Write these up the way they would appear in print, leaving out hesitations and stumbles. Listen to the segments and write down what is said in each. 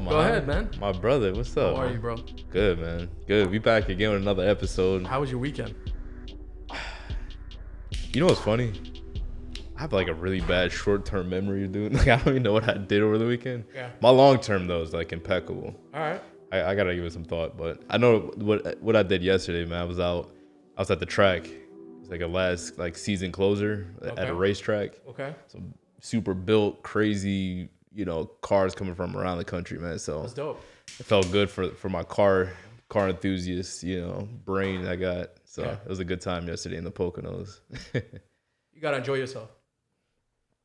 Go ahead, man. My brother, what's up? How are you, bro? Good, man. Good. We back again with another episode. How was your weekend? You know what's funny? I have like a really bad short-term memory, dude. Like I don't even know what I did over the weekend. Yeah. My long-term though is like impeccable. All right. I gotta give it some thought, but I know what I did yesterday, man. I was at the track. It's like a last like season closer at a racetrack. Okay. Some super built, crazy, cars coming from around the country, man. So That's dope. it felt good for my car enthusiast, brain I got. So It was a good time yesterday in the Poconos. You gotta enjoy yourself.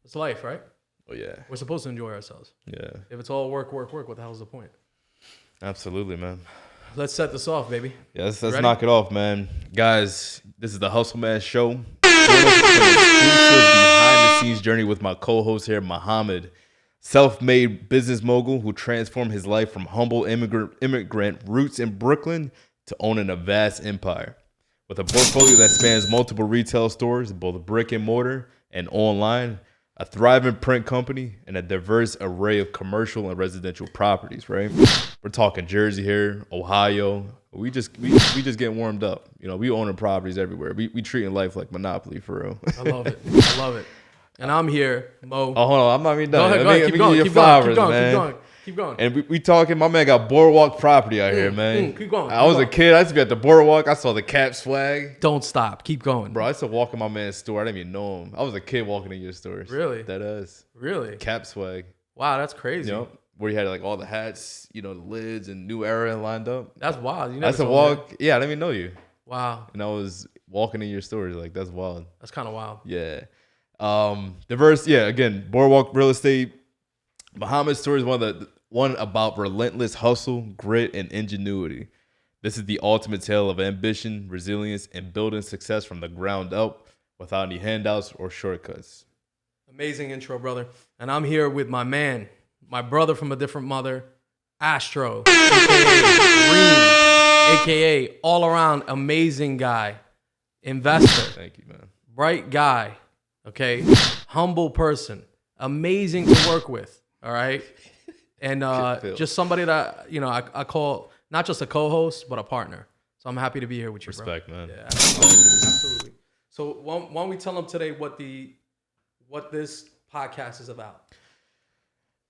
It's life, right? Oh yeah. We're supposed to enjoy ourselves. Yeah. If it's all work, what the hell's the point? Absolutely, man. Let's set this off, baby. Yeah, let's knock it off, man. Guys, this is the Hustle Man Show. Exclusive behind-the-scenes journey with my co-host here, Mohammed, self-made business mogul who transformed his life from humble immigrant roots in Brooklyn to owning a vast empire. With a portfolio that spans multiple retail stores, both brick and mortar and online, a thriving print company, and a diverse array of commercial and residential properties, right? We're talking Jersey here, Ohio. We just getting warmed up. We owning properties everywhere. We treating life like Monopoly for real. I love it. I love it. And I'm here, Mo. Oh, hold on. I'm not even done. Go ahead. Keep going. And we talking, my man got boardwalk property out here, man. Keep going. I was a kid. I used to be at the boardwalk. I saw the Caps flag. Don't stop. Keep going. Bro, I used to walk in my man's store. I didn't even know him. I was a kid walking in your stores. Really? That is. Really? Caps swag. Wow, that's crazy. Where you had like all the hats, the lids and New Era lined up. That's wild. I used to walk. Yeah, I didn't even know you. Wow. And I was walking in your stores. Like, that's wild. That's kind of wild. Yeah. Diverse. Yeah. Again, boardwalk real estate. Mohammed's story is one about relentless hustle, grit, and ingenuity. This is the ultimate tale of ambition, resilience, and building success from the ground up without any handouts or shortcuts. Amazing intro, brother. And I'm here with my man, my brother from a different mother, Astro, a.k.a. Green, a.k.a. all around amazing guy, investor. Thank you, man. Bright guy, okay? Humble person, amazing to work with, all right? And just somebody that, I call not just a co-host, but a partner. So I'm happy to be here with you, Respect, bro. man. Yeah, absolutely. So why don't we tell them today what this podcast is about?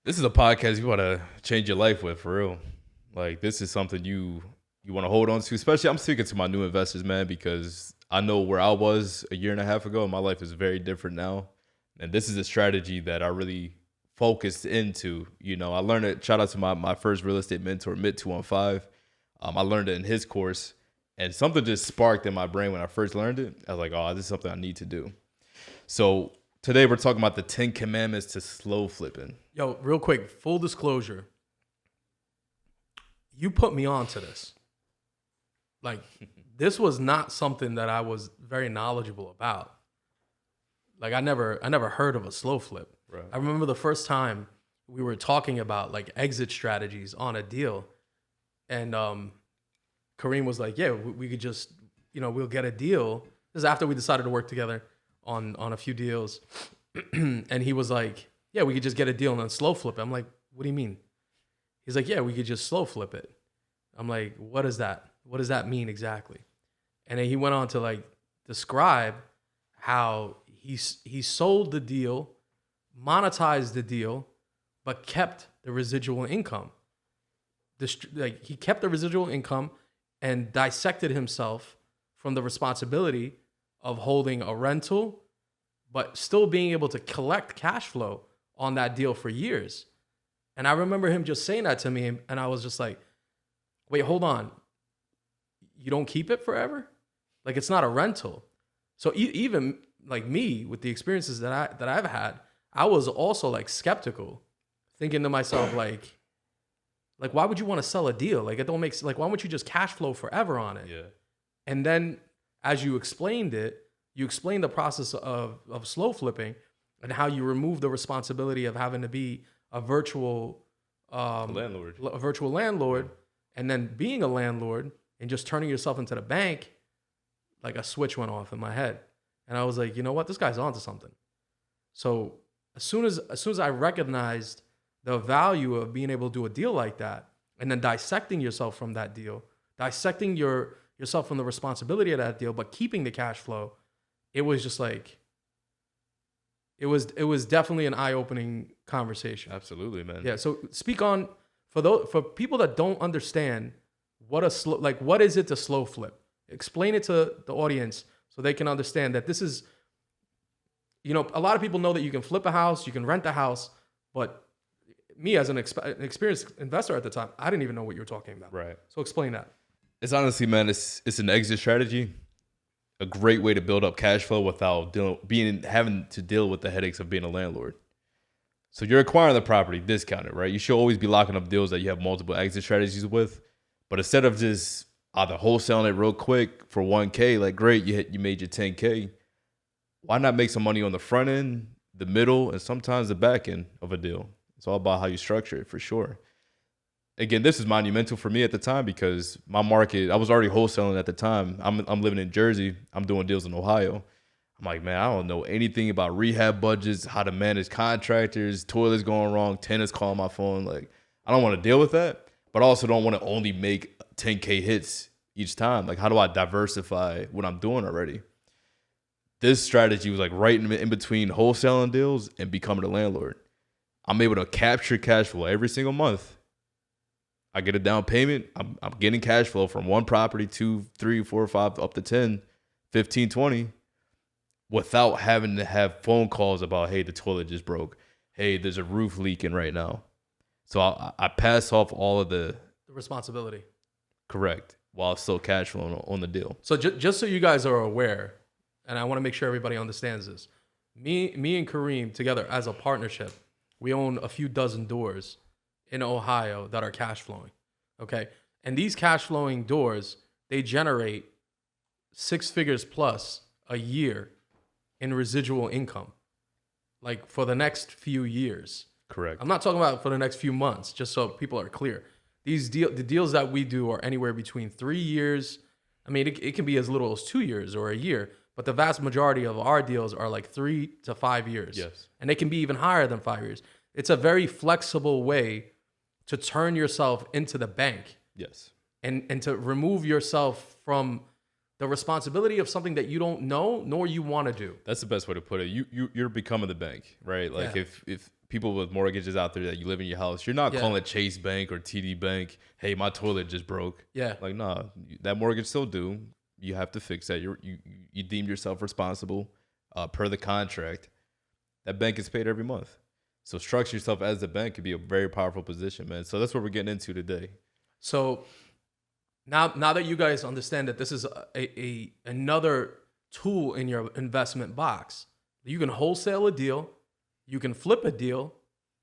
This is a podcast you want to change your life with, for real. Like, this is something you want to hold on to. Especially, I'm speaking to my new investors, man, because I know where I was a year and a half ago, and my life is very different now. And this is a strategy that I really focused into. I learned it. Shout out to my first real estate mentor, Mid215. I learned it in his course, and something just sparked in my brain when I first learned it. I was like, oh, this is something I need to do. So today we're talking about the 10 commandments to slow flipping. Yo, real quick, full disclosure. You put me on to this. Like, this was not something that I was very knowledgeable about. Like, I never heard of a slow flip. Right. I remember the first time we were talking about like exit strategies on a deal, and Kareem was like, "Yeah, we could just, we'll get a deal." This is after we decided to work together on a few deals, and he was like, "Yeah, we could just get a deal and then slow flip it." I'm like, "What do you mean?" He's like, "Yeah, we could just slow flip it." I'm like, "What is that? What does that mean exactly?" And then he went on to like describe how he sold the deal, monetized the deal, but kept the residual income. He kept the residual income and dissected himself from the responsibility of holding a rental, but still being able to collect cash flow on that deal for years. And I remember him just saying that to me, and I was just like, wait, hold on. You don't keep it forever? Like, it's not a rental. So even like me, with the experiences that I've had, I was also like skeptical, thinking to myself, like why would you want to sell a deal? Like, it don't make sense. Like, why wouldn't you just cash flow forever on it? Yeah. And then as you explained it, you explained the process of slow flipping and how you remove the responsibility of having to be a virtual landlord, and then being a landlord and just turning yourself into the bank. Like, a switch went off in my head. And I was like, you know what? This guy's onto something. So as soon as I recognized the value of being able to do a deal like that and then dissecting yourself from that deal, dissecting yourself from the responsibility of that deal, but keeping the cash flow, it was just like, it was definitely an eye-opening conversation. Absolutely, man. Yeah. So speak on, for people that don't understand what is it to slow flip? Explain it to the audience so they can understand that this is, a lot of people know that you can flip a house, you can rent a house, but me as an experienced investor at the time, I didn't even know what you were talking about. Right. So explain that. It's honestly, man, it's an exit strategy, a great way to build up cash flow without having to deal with the headaches of being a landlord. So you're acquiring the property discounted, right? You should always be locking up deals that you have multiple exit strategies with. But instead of just either wholesaling it real quick for $1K, like great, you made your $10K. Why not make some money on the front end, the middle, and sometimes the back end of a deal? It's all about how you structure it, for sure. Again, this is monumental for me at the time because my market, I was already wholesaling at the time. I'm living in Jersey. I'm doing deals in Ohio. I'm like, man, I don't know anything about rehab budgets, how to manage contractors, toilets going wrong, tenants calling my phone. Like, I don't want to deal with that, but I also don't want to only make 10K hits each time. Like, how do I diversify what I'm doing already? This strategy was like right in between wholesaling deals and becoming a landlord. I'm able to capture cash flow every single month. I get a down payment. I'm getting cash flow from one property, 2, 3, 4, 5, up to 10, 15, 20, without having to have phone calls about, hey, the toilet just broke. Hey, there's a roof leaking right now. So I pass off all of the responsibility. Correct. While still cash flowing on the deal. So just so you guys are aware, and I want to make sure everybody understands this, me and Kareem together as a partnership, we own a few dozen doors in Ohio that are cash flowing. Okay. And these cash flowing doors, they generate 6 figures plus a year in residual income, like for the next few years. Correct. I'm not talking about for the next few months, just so people are clear. The deals that we do are anywhere between 3 years. I mean, it can be as little as 2 years or a year, but the vast majority of our deals are like 3 to 5 years. Yes. And they can be even higher than 5 years. It's a very flexible way to turn yourself into the bank. Yes. And to remove yourself from the responsibility of something that you don't know nor you want to do. That's the best way to put it. You're becoming the bank, right? Like if people with mortgages out there that you live in your house, you're not calling Chase Bank or TD Bank, hey, my toilet just broke. Yeah. Like, nah, that mortgage still due. You have to fix that. You deem yourself responsible per the contract. That bank is paid every month. So structure yourself as the bank could be a very powerful position, man. So that's what we're getting into today. So now that you guys understand that this is another tool in your investment box, you can wholesale a deal, you can flip a deal,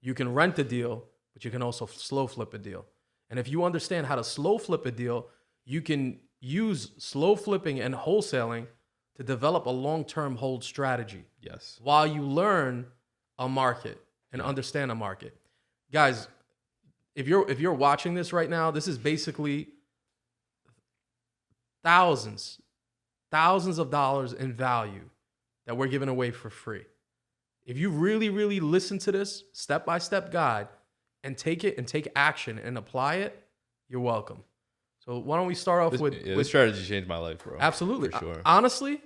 you can rent a deal, but you can also slow flip a deal. And if you understand how to slow flip a deal, you can use slow flipping and wholesaling to develop a long-term hold strategy. Yes. While you learn a market and understand a market. Guys, if you're watching this right now, this is basically thousands of dollars in value that we're giving away for free. If you really, really listen to this step-by-step guide and take it and take action and apply it, you're welcome. So why don't we start off with this strategy changed my life, bro. Absolutely. For sure. Honestly,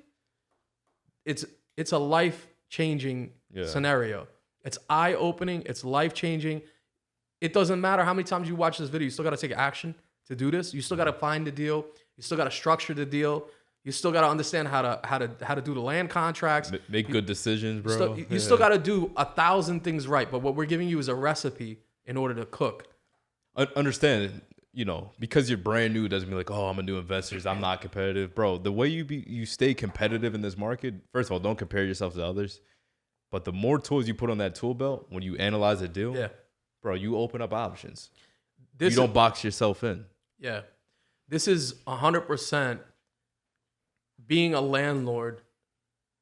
it's a life-changing scenario. It's eye-opening. It's life-changing. It doesn't matter how many times you watch this video. You still got to take action to do this. You still got to find the deal. You still got to structure the deal. You still got to understand how to do the land contracts. Make good decisions, bro. You still got to do 1,000 things right. But what we're giving you is a recipe in order to cook. Understand, because you're brand new doesn't mean like, oh, I'm a new investor, I'm not competitive, bro. The way you stay competitive in this market, first of all, don't compare yourself to others. But the more tools you put on that tool belt when you analyze a deal, bro, you open up options. You don't box yourself in. Yeah. This is 100% being a landlord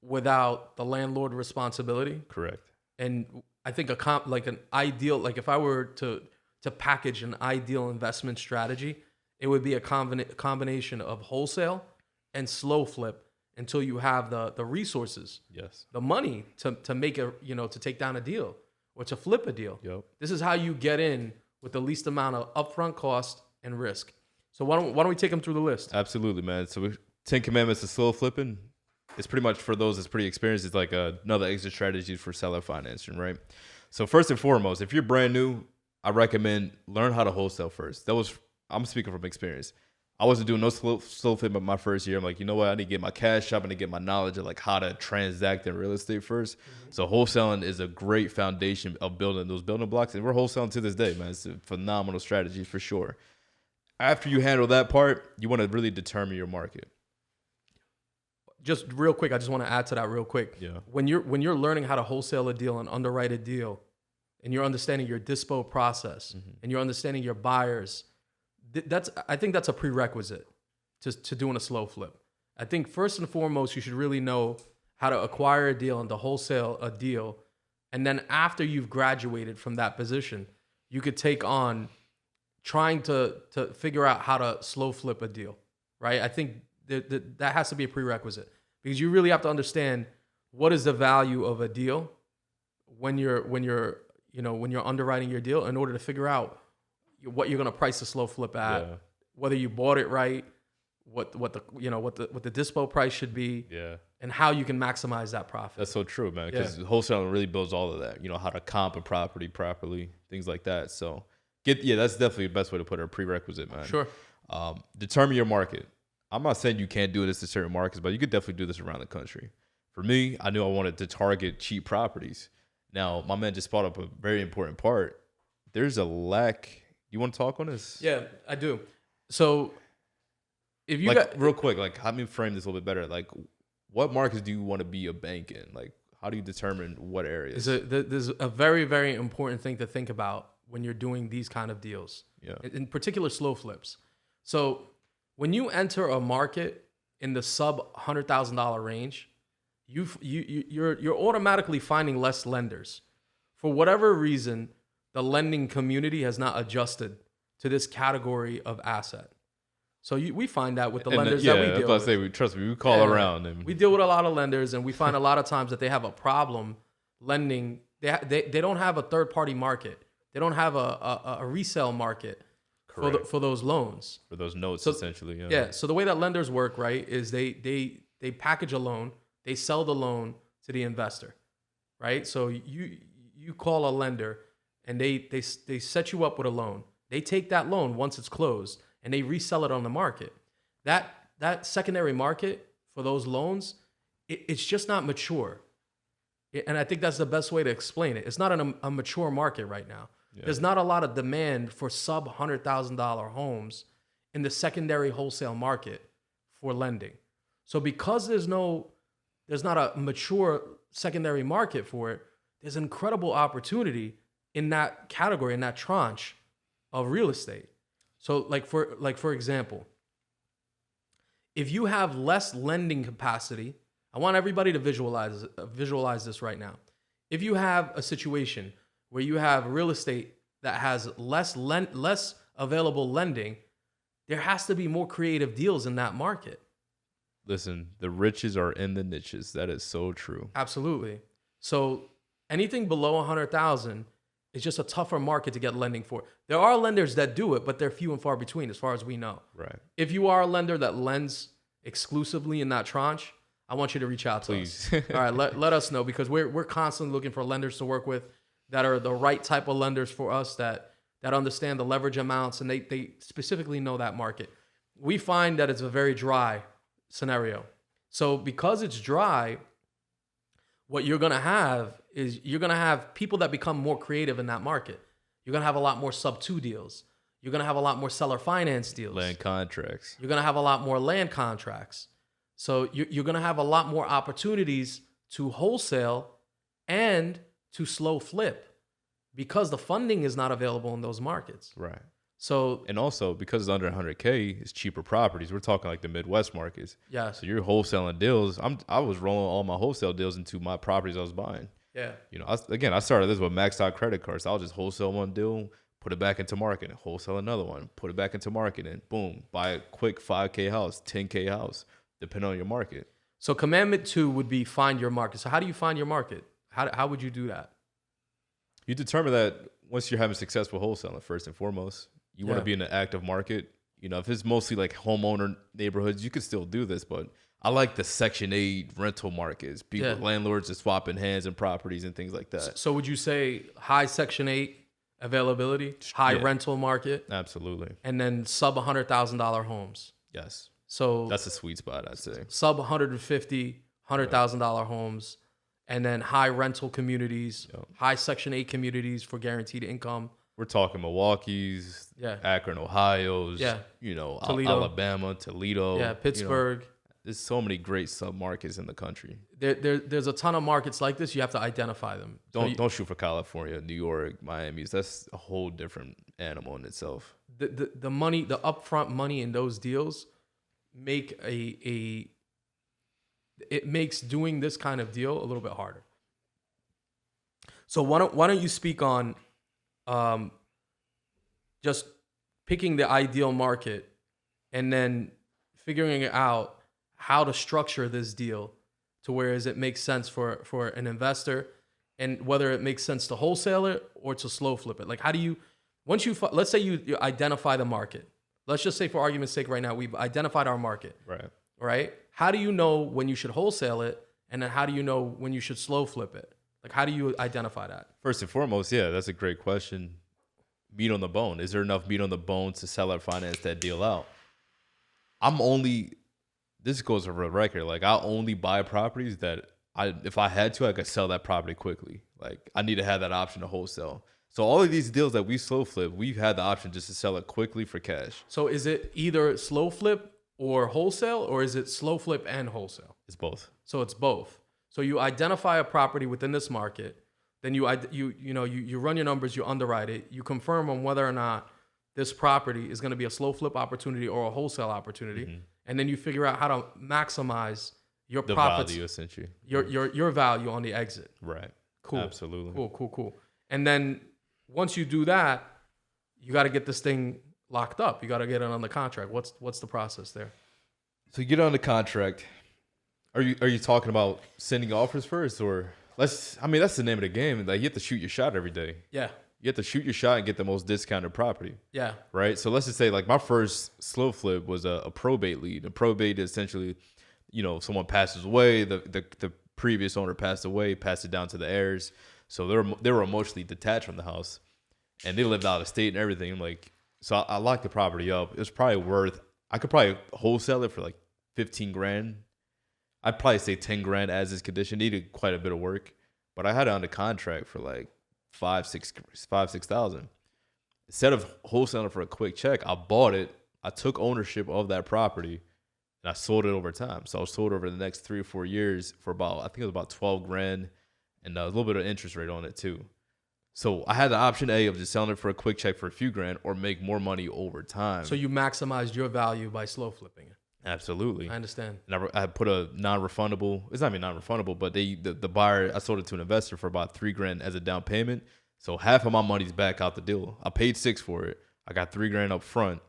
without the landlord responsibility. Correct. And I think an ideal, like if I were to package an ideal investment strategy, it would be a combination of wholesale and slow flip until you have the resources, yes, the money to make to take down a deal, or to flip a deal. Yep. This is how you get in with the least amount of upfront cost and risk. So why don't we take them through the list? Absolutely, man. So 10 commandments of slow flipping. It's pretty much for those that's pretty experienced. It's like another exit strategy for seller financing, right? So first and foremost, if you're brand new, I recommend learn how to wholesale first. I'm speaking from experience. I wasn't doing no slow flip in my first year. I'm like, you know what? I need to get my cash up and to get my knowledge of like how to transact in real estate first. Mm-hmm. So wholesaling is a great foundation of building those building blocks. And we're wholesaling to this day, man. It's a phenomenal strategy for sure. After you handle that part, you want to really determine your market. Just real quick, I just want to add to that real quick. Yeah. When you're learning how to wholesale a deal and underwrite a deal, and you're understanding your dispo process, mm-hmm. and you're understanding your buyers, I think that's a prerequisite to doing a slow flip. I think first and foremost, you should really know how to acquire a deal and to wholesale a deal. And then after you've graduated from that position, you could take on trying to figure out how to slow flip a deal, right? I think that has to be a prerequisite because you really have to understand what is the value of a deal when you're underwriting your deal in order to figure out what you're going to price the slow flip at, whether you bought it right, what the dispo price should be, and how you can maximize that profit. That's so true, man, because wholesaling really builds all of that. You know, how to comp a property properly, things like that. So that's definitely the best way to put it, a prerequisite, man. Sure. Determine your market. I'm not saying you can't do this in certain markets, but you could definitely do this around the country. For me, I knew I wanted to target cheap properties. Now, my man just brought up a very important part. There's a lack. You want to talk on this? Yeah, I do. So if you real quick, like, how me frame this a little bit better. Like, what markets do you want to be a bank in? Like, how do you determine what areas? There's a very, very important thing to think about when you're doing these kind of deals. Yeah. In particular, slow flips. So when you enter a market in the sub $100,000 range, you're automatically finding less lenders. For whatever reason, the lending community has not adjusted to this category of asset. So we find that with the lenders that we deal with. Trust me, we call around. And we deal with a lot of lenders, and we find a lot of times that they have a problem lending. They don't have a third-party market. They don't have a resale market for those loans. For those notes, essentially. Yeah. So the way that lenders work, right, is they package a loan, they sell the loan to the investor, right? So you call a lender, and they set you up with a loan. They take that loan once it's closed, and they resell it on the market. That secondary market for those loans, it's just not mature. And I think that's the best way to explain it. It's not a mature market right now. Yeah. There's not a lot of demand for sub $100,000 homes in the secondary wholesale market for lending. So because there's not a mature secondary market for it, there's incredible opportunity in that category, in that tranche of real estate. So for example, if you have less lending capacity, I want everybody to visualize this right now. If you have a situation where you have real estate that has less available lending, there has to be more creative deals in that market. Listen, the riches are in the niches. That is so true. Absolutely. So anything below 100,000 is just a tougher market to get lending for. There are lenders that do it, but they're few and far between as far as we know. Right. If you are a lender that lends exclusively in that tranche, I want you to reach out to us. All right, let us know, because we're constantly looking for lenders to work with that are the right type of lenders for us, that understand the leverage amounts, and they specifically know that market. We find that it's a very dry scenario. So because it's dry, what you're going to have is you're going to have people that become more creative in that market. You're going to have a lot more sub-2 deals. You're going to have a lot more seller finance deals. Land contracts. You're going to have a lot more land contracts. So you're going to have a lot more opportunities to wholesale and to slow flip because the funding is not available in those markets. Right. So, and also because it's under 100K, it's cheaper properties. We're talking like the Midwest markets. Yeah. So you're wholesaling deals. I was rolling all my wholesale deals into my properties I was buying. Yeah. You know, I started this with maxed out credit cards. I'll just wholesale one deal, put it back into market, and wholesale another one, put it back into market, and boom, buy a quick 5K house, 10K house, depending on your market. So commandment 2 would be find your market. So how do you find your market? How would you do that? You determine that once you're having successful wholesaling, first and foremost, you want to be in an active market. You know, if it's mostly like homeowner neighborhoods, you could still do this, but I like the Section 8 rental markets. Landlords are swapping hands and properties and things like that. So would you say high Section 8 availability, high rental market? Absolutely. And then sub $100,000 homes. Yes. So that's a sweet spot, I'd say. Sub $150,000 homes, and then high rental communities, high Section 8 communities for guaranteed income. We're talking Milwaukee's, Akron, Ohio's, Toledo. Alabama, Toledo, Pittsburgh. There's so many great submarkets in the country. There's a ton of markets like this. You have to identify them. Don't shoot for California, New York, Miami. That's a whole different animal in itself. The money, the upfront money in those deals, make it makes doing this kind of deal a little bit harder. So why don't you speak on just picking the ideal market and then figuring out how to structure this deal to where it makes sense for an investor, and whether it makes sense to wholesale it or to slow flip it. Like, how do you, let's say you identify the market. Let's just say, for argument's sake, right now, we've identified our market. Right? How do you know when you should wholesale it? And then how do you know when you should slow flip it? Like, how do you identify that? First and foremost, that's a great question. Meat on the bone. Is there enough meat on the bone to sell or finance that deal out? This goes over the record. Like, I'll only buy properties that if I had to, I could sell that property quickly. Like, I need to have that option to wholesale. So all of these deals that we slow flip, we've had the option just to sell it quickly for cash. So is it either slow flip or wholesale, or is it slow flip and wholesale? It's both. So it's both. So you identify a property within this market, then you run your numbers, you underwrite it, you confirm on whether or not this property is going to be a slow flip opportunity or a wholesale opportunity, and then you figure out how to maximize your profits, value, essentially, your value on the exit. Right. Cool. Absolutely. Cool. And then once you do that, you got to get this thing locked up. You got to get it on the contract. What's the process there? So you get on the contract. Are you talking about sending offers first, or that's the name of the game. Like, you have to shoot your shot every day. Yeah. You have to shoot your shot and get the most discounted property. Yeah. Right. So let's just say, like, my first slow flip was a probate lead. A probate is essentially, someone passes away, the previous owner passed away, passed it down to the heirs. So they were emotionally detached from the house, and they lived out of state and everything. So I locked the property up. It was probably I could probably wholesale it for like $15,000. I'd probably say $10,000 as is condition. Needed quite a bit of work, but I had it under contract for like $6,000. Instead of wholesaling for a quick check, I bought it. I took ownership of that property, and I sold it over time. So I sold over the next 3 or 4 years for I think it was about $12,000, and a little bit of interest rate on it too. So I had the option A of just selling it for a quick check for a few grand, or make more money over time. So you maximized your value by slow flipping it. Absolutely. I understand. And I put a non-refundable. It's not even non-refundable, but the buyer, I sold it to an investor for about $3,000 as a down payment. So half of my money's back out the deal. I paid $6,000 for it. I got $3,000 up front,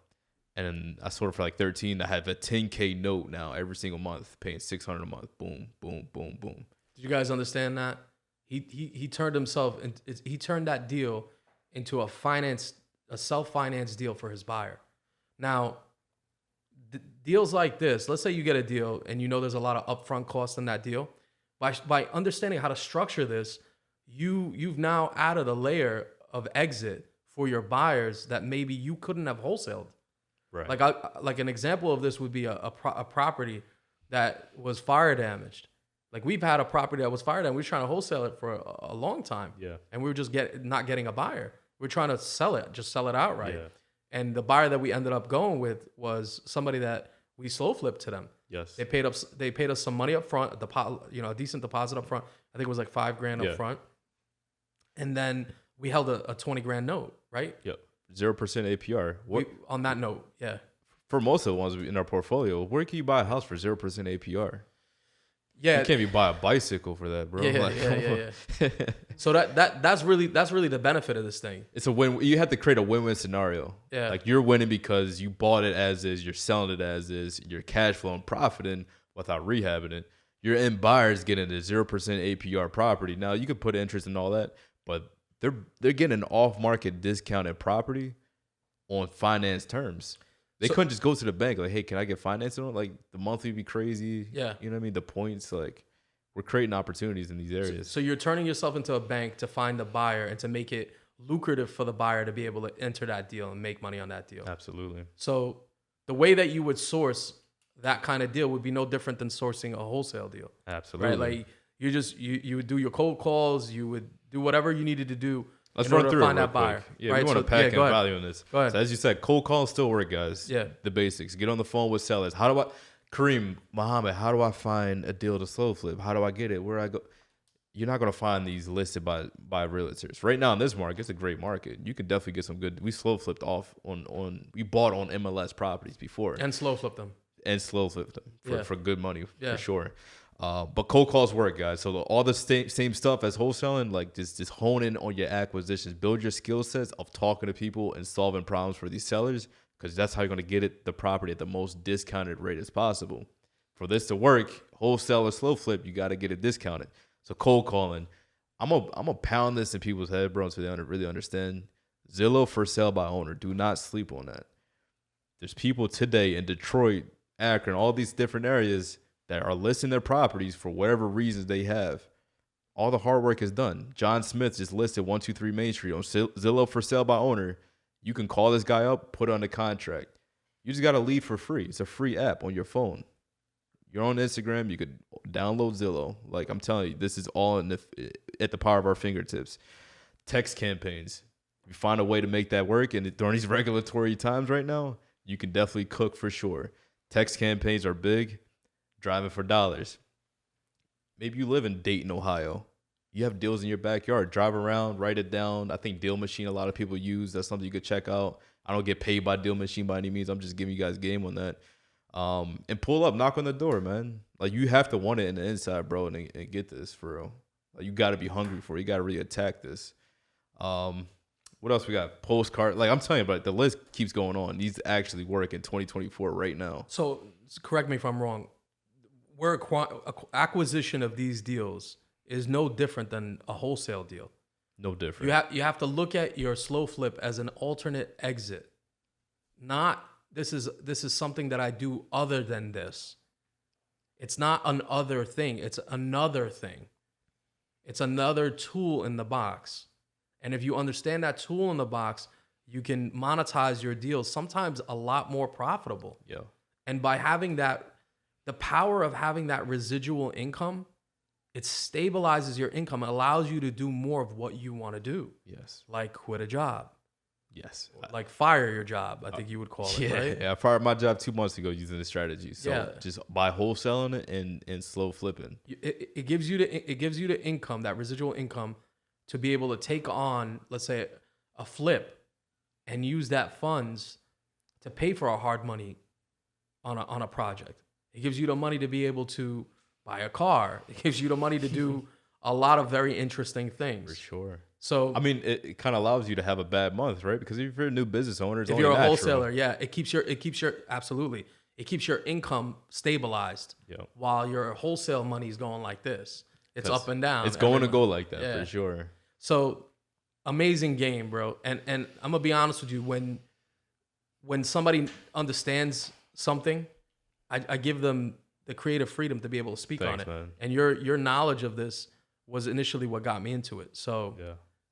and I sold it for like $13,000. I have a $10,000 note now every single month, paying $600 a month. Boom, boom, boom, boom. Did you guys understand that? He turned that deal into a self-finance deal for his buyer. Now, deals like this, let's say you get a deal and there's a lot of upfront costs in that deal. By understanding how to structure this, you've now added a layer of exit for your buyers that maybe you couldn't have wholesaled. Right. Like an example of this would be a property that was fire damaged. Like, we've had a property that was fire damaged. We were trying to wholesale it for a long time. Yeah. And we were just not getting a buyer. We're trying to sell it outright. Yeah. And the buyer that we ended up going with was somebody that we slow flipped to them. Yes. They paid us some money up front, a decent deposit up front. I think it was like $5,000 up front. And then we held a $20,000 note, right? Yep. 0% APR. On that note, yeah. For most of the ones in our portfolio, where can you buy a house for 0% APR? Yeah. You can't even buy a bicycle for that, bro. Yeah. So that's really the benefit of this thing. It's a win. You have to create a win-win scenario. Yeah. Like, you're winning because you bought it as is, you're selling it as is, you're cash flowing, profiting without rehabbing it. Your end buyers getting a 0% APR property. Now, you could put interest in all that, but they're getting an off-market discounted property on finance terms. They couldn't just go to the bank like, hey, can I get financing on? Like the monthly would be crazy. Yeah. You know what I mean? The points, like we're creating opportunities in these areas. So you're turning yourself into a bank to find the buyer and to make it lucrative for the buyer to be able to enter that deal and make money on that deal. Absolutely. So the way that you would source that kind of deal would be no different than sourcing a wholesale deal. Absolutely. Right? Like you would do your cold calls, you would do whatever you needed to do. Let's in run order through to it find real that buyer. quick. Yeah, right? we want to pack in value on this. Go ahead. So as you said, cold calls still work, guys. Yeah. The basics. Get on the phone with sellers. Kareem, Mohammed, how do I find a deal to slow flip? How do I get it? Where I go? You're not going to find these listed by realtors. Right now in this market, it's a great market. You can definitely get some good. We slow flipped off we bought on MLS properties before. And slow flip them. And slow flipped them for good money, for sure. But cold calls work, guys. So all the same stuff as wholesaling, like just hone in on your acquisitions. Build your skill sets of talking to people and solving problems for these sellers, because that's how you're going to get the property at the most discounted rate as possible. For this to work, wholesale or slow flip, you got to get it discounted. So cold calling, I'm gonna pound this in people's head, bro, so they really understand. Zillow for sale by owner. Do not sleep on that. There's people today in Detroit, Akron, all these different areas that are listing their properties for whatever reasons they have. All the hard work is done. John Smith just listed 123 Main Street on Zillow for sale by owner. You can call this guy up, put on the contract. You just got to lead for free. It's a free app on your phone. You're on Instagram. You could download Zillow. Like I'm telling you, this is all at the power of our fingertips. Text campaigns. If you find a way to make that work, and during these regulatory times right now, you can definitely cook for sure. Text campaigns are big. Driving for dollars. Maybe you live in Dayton, Ohio. You have deals in your backyard. Drive around, write it down. I think Deal Machine a lot of people use. That's something you could check out. I don't get paid by Deal Machine by any means. I'm just giving you guys game on that. And pull up, knock on the door, man. Like you have to want it in the inside, bro, and get this for real. Like, you got to be hungry for it. You got to really attack this. What else we got? Postcard. Like I'm telling you, but the list keeps going on. These actually work in 2024 right now. So correct me if I'm wrong. Where acquisition of these deals is no different than a wholesale deal. No different. You have to look at your slow flip as an alternate exit. Not this is something that I do other than this. It's not an other thing. It's another thing. It's another tool in the box. And if you understand that tool in the box, you can monetize your deals sometimes a lot more profitable. Yeah. And by having that, the power of having that residual income, it stabilizes your income. It allows you to do more of what you want to do. Yes. Like quit a job. Yes. Like fire your job, I think you would call it, right? Yeah, I fired my job 2 months ago using this strategy. So just by wholesaling it and slow flipping. It gives you the income, that residual income, to be able to take on, let's say, a flip and use that funds to pay for our hard money on a project. It gives you the money to be able to buy a car. It gives you the money to do a lot of very interesting things. For sure. So I mean, it kind of allows you to have a bad month, right? Because if you're a new business owner, it's if only you're a natural. wholesaler, it keeps your income stabilized while your wholesale money is going like this. It's up and down. It's going to go like that for sure. So amazing game, bro. And I'm gonna be honest with you, when somebody understands something, I give them the creative freedom to be able to speak on it. Man. And your knowledge of this was initially what got me into it. So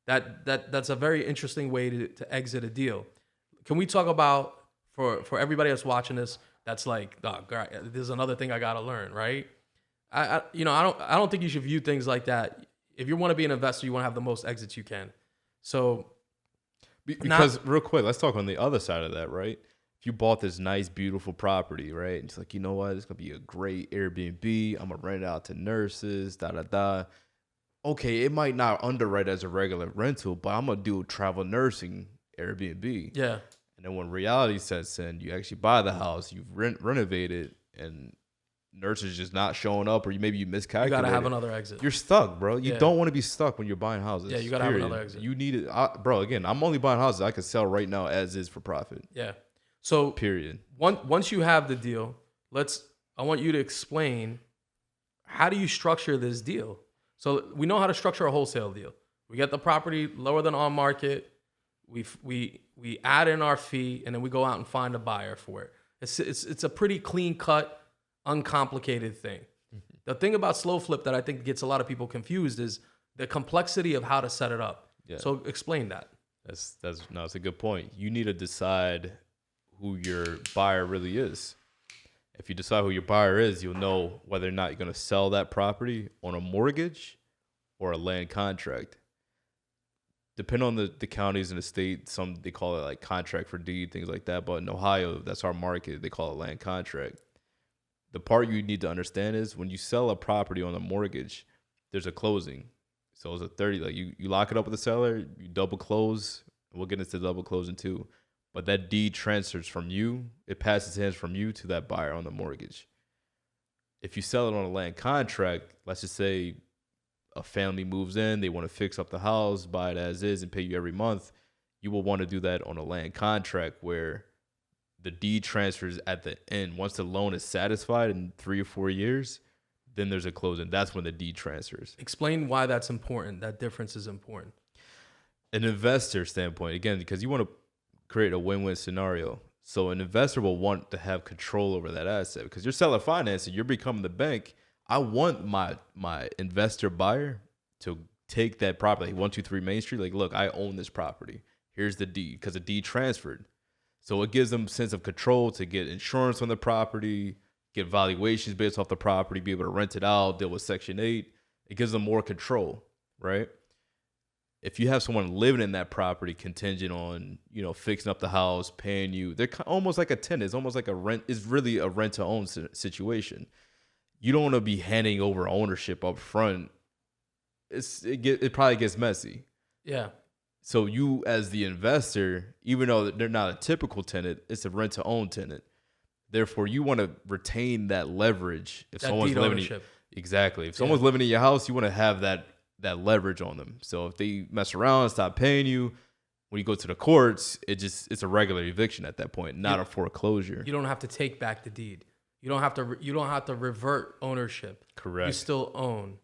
that's a very interesting way to exit a deal. Can we talk about for everybody that's watching this, that's like, oh, God, there's another thing I gotta learn, right? I don't think you should view things like that. If you want to be an investor, you want to have the most exits you can. So because real quick, let's talk on the other side of that, right? If you bought this nice, beautiful property, right? And it's like, you know what? It's going to be a great Airbnb. I'm going to rent it out to nurses, Okay, it might not underwrite as a regular rental, but I'm going to do travel nursing Airbnb. Yeah. And then when reality sets in, you actually buy the house, you've renovated, and nurses just not showing up, or maybe you miscalculated. You got to have another exit. You're stuck, bro. You don't want to be stuck when you're buying houses. Yeah, you got to have another exit. You need it. Bro, again, I'm only buying houses I can sell right now as is for profit. Yeah. So period. Once you have the deal, I want you to explain, how do you structure this deal? So we know how to structure a wholesale deal. We get the property lower than on market. We add in our fee, and then we go out and find a buyer for it. It's a pretty clean cut, uncomplicated thing. Mm-hmm. The thing about slow flip that I think gets a lot of people confused is the complexity of how to set it up. Yeah. So explain that. That's a good point. You need to decide who your buyer really is. If you decide who your buyer is, you'll know whether or not you're going to sell that property on a mortgage or a land contract. Depending on the counties and the state, some they call it like contract for deed, things like that. But in Ohio, that's our market. They call it land contract. The part you need to understand is when you sell a property on a mortgage, there's a closing. So it's a 30, like you lock it up with the seller, you double close. We'll get into double closing too. But that deed transfers from you, it passes hands from you to that buyer on the mortgage. If you sell it on a land contract, let's just say a family moves in, they want to fix up the house, buy it as is, and pay you every month, you will want to do that on a land contract where the deed transfers at the end. Once the loan is satisfied in 3 or 4 years, then there's a closing. That's when the deed transfers. Explain why that's important. That difference is important. An investor standpoint, again, because you want to create a win-win scenario. So an investor will want to have control over that asset because you're selling financing, you're becoming the bank. I want my investor buyer to take that property, 123 Main Street. Like, look, I own this property. Here's the deed because the deed transferred. So it gives them a sense of control to get insurance on the property, get valuations based off the property, be able to rent it out, deal with Section 8. It gives them more control, right? If you have someone living in that property contingent on, fixing up the house, paying you, they're almost like a tenant. It's almost like a rent. It's really a rent to own situation. You don't want to be handing over ownership up front. It probably gets messy. Yeah. So you as the investor, even though they're not a typical tenant, it's a rent to own tenant. Therefore, you want to retain that leverage. If someone's living exactly. If someone's living in your house, you want to have that leverage on them. So if they mess around and stop paying you, when you go to the courts, it's a regular eviction at that point, not a foreclosure. You don't have to take back the deed. You don't have to revert ownership. Correct. You still own.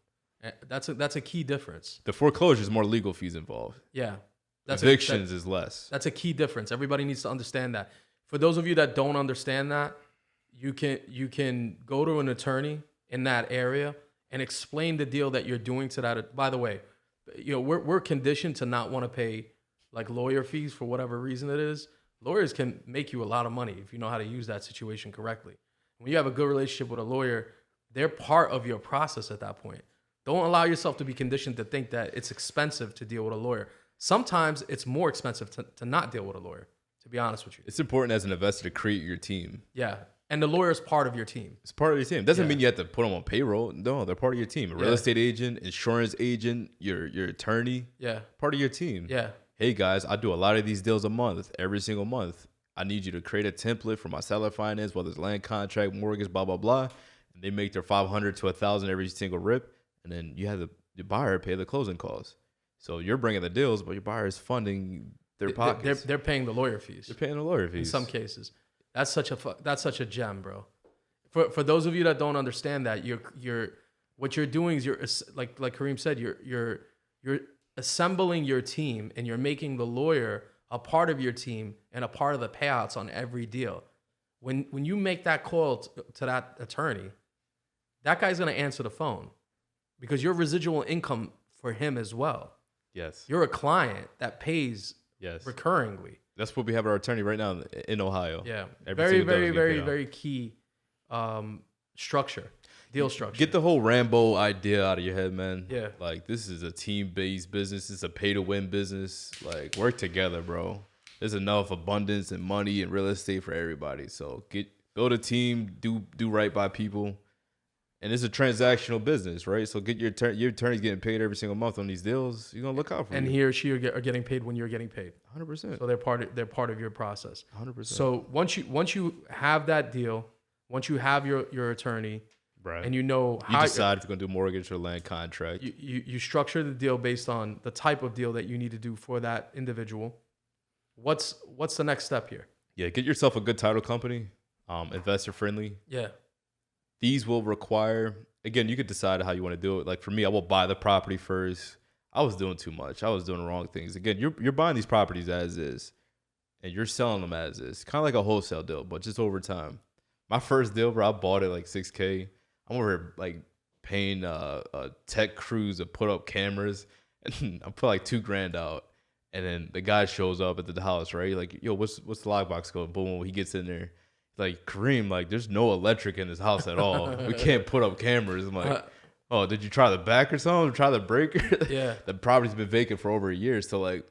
That's a key difference. The foreclosure is more legal fees involved. Yeah. Evictions is less. That's a key difference. Everybody needs to understand that. For those of you that don't understand that, you can go to an attorney in that area and explain the deal that you're doing to that. By the way, we're conditioned to not want to pay like lawyer fees for whatever reason it is. Lawyers can make you a lot of money if you know how to use that situation correctly. When you have a good relationship with a lawyer, they're part of your process at that point. Don't allow yourself to be conditioned to think that it's expensive to deal with a lawyer. Sometimes it's more expensive to not deal with a lawyer, to be honest with you. It's important as an investor to create your team. Yeah. And the lawyer is part of your team. It's part of your team. Doesn't mean you have to put them on payroll. No, they're part of your team. A real estate agent, insurance agent, your attorney. Yeah. Part of your team. Yeah. Hey, guys, I do a lot of these deals a month, every single month. I need you to create a template for my seller finance, whether it's land contract, mortgage, blah, blah, blah. And they make their $500 to $1,000 every single rip. And then you have the buyer pay the closing costs. So you're bringing the deals, but your buyer is funding their pockets. They're paying the lawyer fees. They're paying the lawyer fees. In some cases. That's such a gem, bro. For those of you that don't understand that, what you're doing is you're like Kareem said, you're assembling your team and you're making the lawyer a part of your team and a part of the payouts on every deal. When you make that call to that attorney, that guy's gonna answer the phone because you're residual income for him as well. Yes. You're a client that pays recurringly. That's what we have our attorney right now in Ohio. Yeah. Very key structure, deal structure. Get the whole Rambo idea out of your head, man. Yeah. Like, this is a team-based business. It's a pay-to-win business. Like, work together, bro. There's enough abundance and money and real estate for everybody. So build a team, do right by people. And it's a transactional business, right? So get your attorney's getting paid every single month on these deals. You're gonna look out for and he or she are getting paid when you're getting paid. 100%. So they're part of your process. 100%. So once you have that deal, once you have your attorney, right, and you know how you decide if you're gonna do mortgage or land contract. You structure the deal based on the type of deal that you need to do for that individual. What's the next step here? Yeah, get yourself a good title company, investor friendly. Yeah. These will require, again, you could decide how you want to do it. Like for me, I will buy the property first. I was doing too much. I was doing the wrong things. Again, you're buying these properties as is, and you're selling them as is. Kind of like a wholesale deal, but just over time. My first deal, bro, I bought it like $6K. I'm over here, like paying a tech crews to put up cameras, and I put like $2,000 out. And then the guy shows up at the house, right? Like, yo, what's the lockbox code? Boom, he gets in there. Like, Kareem, like, there's no electric in this house at all. We can't put up cameras. I'm like, oh, did you try the back or something? Try the breaker? Yeah. The property's been vacant for over a year. So, like,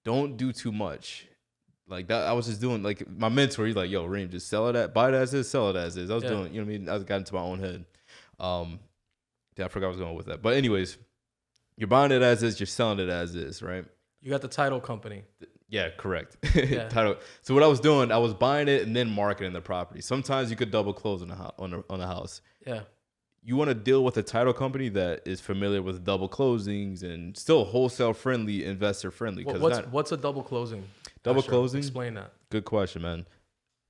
don't do too much. Like, that, I was just doing, like, my mentor, he's like, yo, Reem, just sell it, buy it as is, sell it as is. I was doing, you know what I mean? I got into my own head. Yeah, I forgot I was going with that. But anyways, you're buying it as is, you're selling it as is, right? You got the title company. Yeah, correct. Yeah. Title. So what I was doing, I was buying it and then marketing the property. Sometimes you could double close on a house. Yeah. You want to deal with a title company that is familiar with double closings and still wholesale friendly, investor friendly. What's a double closing? Double closing? Explain that. Good question, man.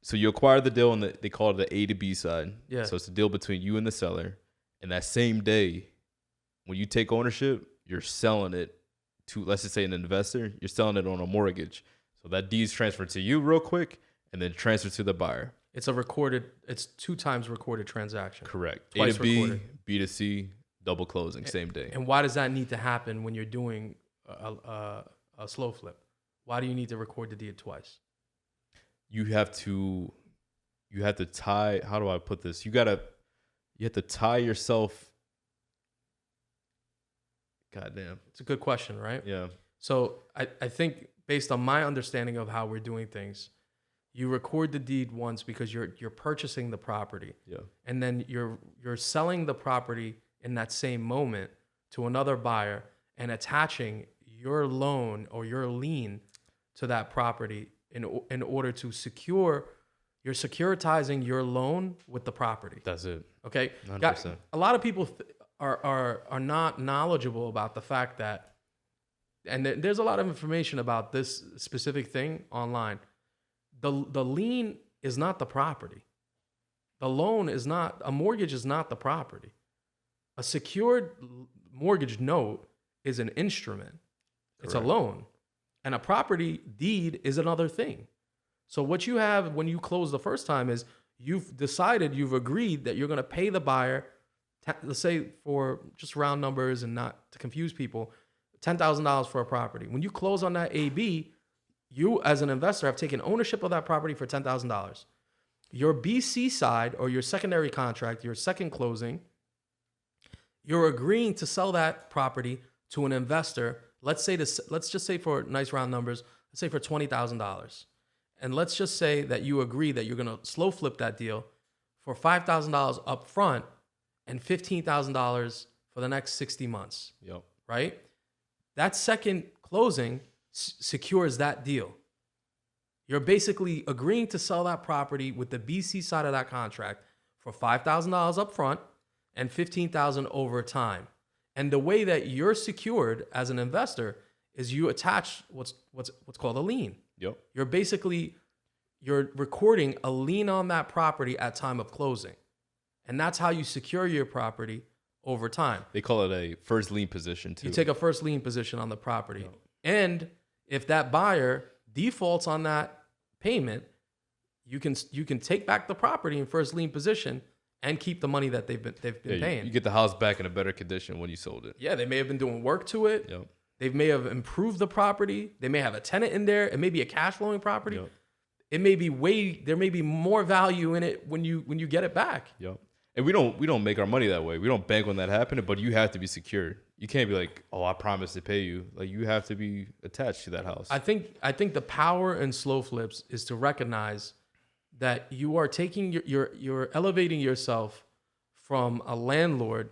So you acquire the deal and they call it the A to B side. Yeah. So it's a deal between you and the seller. And that same day, when you take ownership, you're selling it to, let's just say, an investor. You're selling it on a mortgage. So that deed's transferred to you real quick and then transferred to the buyer. It's 2 times recorded transaction. Correct. Twice A to B, recorded. B to C, double closing, same day. And why does that need to happen when you're doing a slow flip? Why do you need to record the deed twice? You have to tie, how do I put this? You have to tie yourself. Goddamn. It's a good question, right? Yeah. So I think based on my understanding of how we're doing things, you record the deed once because you're purchasing the property. Yeah. And then you're selling the property in that same moment to another buyer and attaching your loan or your lien to that property in order to you're securitizing your loan with the property. That's it. Okay. 100%. A lot of people are not knowledgeable about the fact that, and there's a lot of information about this specific thing online. The lien is not the property. The loan is not, a mortgage is not the property. A secured mortgage note is an instrument. It's a loan. And a property deed is another thing. So what you have when you close the first time is you've agreed that you're going to pay the buyer, let's say for just round numbers and not to confuse people, $10,000 for a property. When you close on that AB, you as an investor have taken ownership of that property for $10,000. Your BC side or your secondary contract, your second closing, you're agreeing to sell that property to an investor. Let's just say for nice round numbers, let's say for $20,000. And let's just say that you agree that you're going to slow flip that deal for $5,000 up front and $15,000 for the next 60 months. Yep. Right? That second closing secures that deal. You're basically agreeing to sell that property with the BC side of that contract for $5,000 up front and $15,000 over time. And the way that you're secured as an investor is you attach what's called a lien. Yep. You're recording a lien on that property at time of closing. And that's how you secure your property over time. They call it a first lien position too. You take a first lien position on the property. Yep. And if that buyer defaults on that payment, you can take back the property in first lien position and keep the money that they've been paying. You get the house back in a better condition when you sold it. Yeah, they may have been doing work to it. Yep. They may have improved the property. They may have a tenant in there. It may be a cash flowing property. Yep. It may be there may be more value in it when you get it back. Yep. And we don't make our money that way. We don't bank on that happening, but you have to be secured. You can't be like, oh, I promise to pay you. Like, you have to be attached to that house. I think the power in slow flips is to recognize that you are taking you're elevating yourself from a landlord.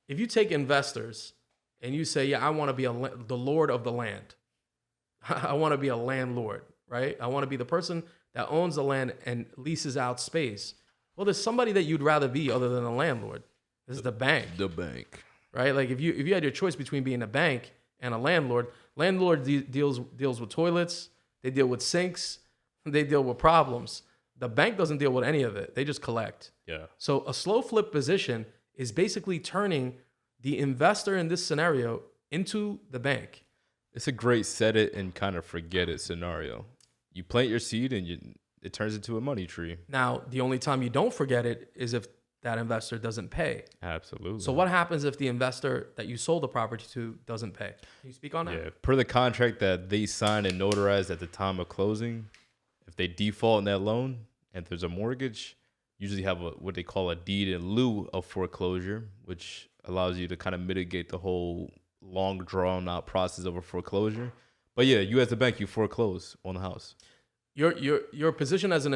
If you take investors and you say, yeah, I want to be the lord of the land. I want to be a landlord, right? I want to be the person that owns the land and leases out space. Well, there's somebody that you'd rather be other than a landlord. This is the bank. The bank. Right? Like if you had your choice between being a bank and a landlord deals with toilets, they deal with sinks, they deal with problems. The bank doesn't deal with any of it. They just collect. Yeah. So a slow flip position is basically turning the investor in this scenario into the bank. It's a great set it and kind of forget it scenario. You plant your seed and it turns into a money tree. Now, the only time you don't forget it is if that investor doesn't pay. Absolutely. So what happens if the investor that you sold the property to doesn't pay? Can you speak on that? Yeah, per the contract that they signed and notarized at the time of closing, if they default in that loan and there's a mortgage, usually have what they call a deed in lieu of foreclosure, which allows you to kind of mitigate the whole long drawn out process of a foreclosure. But yeah, you as the bank, you foreclose on the house. Your position as an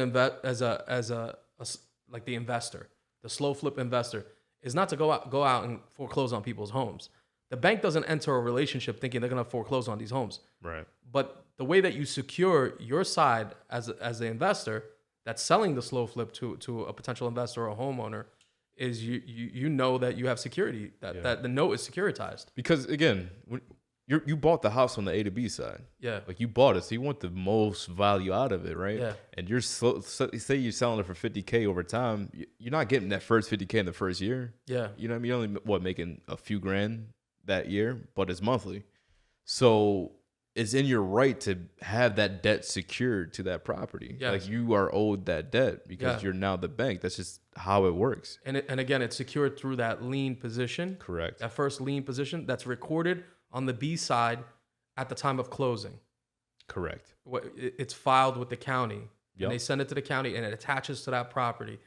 like the investor, the slow flip investor, is not to go out and foreclose on people's homes. The bank doesn't enter a relationship thinking they're going to foreclose on these homes. Right. But the way that you secure your side as the investor that's selling the slow flip to a potential investor or a homeowner is you know that you have security, that the note is securitized. Because again, you bought the house on the A to B side. Yeah. Like you bought it, so you want the most value out of it, right? Yeah. And say you're selling it for $50K over time, you're not getting that first $50K in the first year. Yeah. You know what I mean? You're only making a few grand that year, but it's monthly. So it's in your right to have that debt secured to that property. Yes. Like you are owed that debt because you're now the bank. That's just how it works. And again, it's secured through that lien position. Correct. That first lien position that's recorded on the B side at the time of closing. Correct. It's filed with the county. Yep. And they send it to the county and it attaches to that property.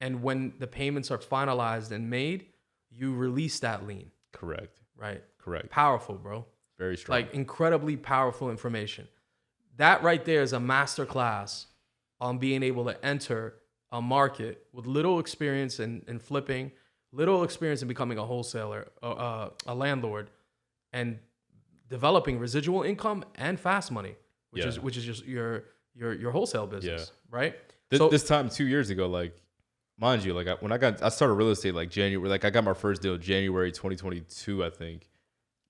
And when the payments are finalized and made, you release that lien. Correct. Right. Correct. Powerful, bro. Very strong. Like incredibly powerful information. That right there is a masterclass on being able to enter a market with little experience in flipping, little experience in becoming a wholesaler, a landlord, and developing residual income and fast money, which is just your wholesale business, right? This time 2 years ago, like mind you, like I started real estate like January, like I got my first deal January 2022, I think.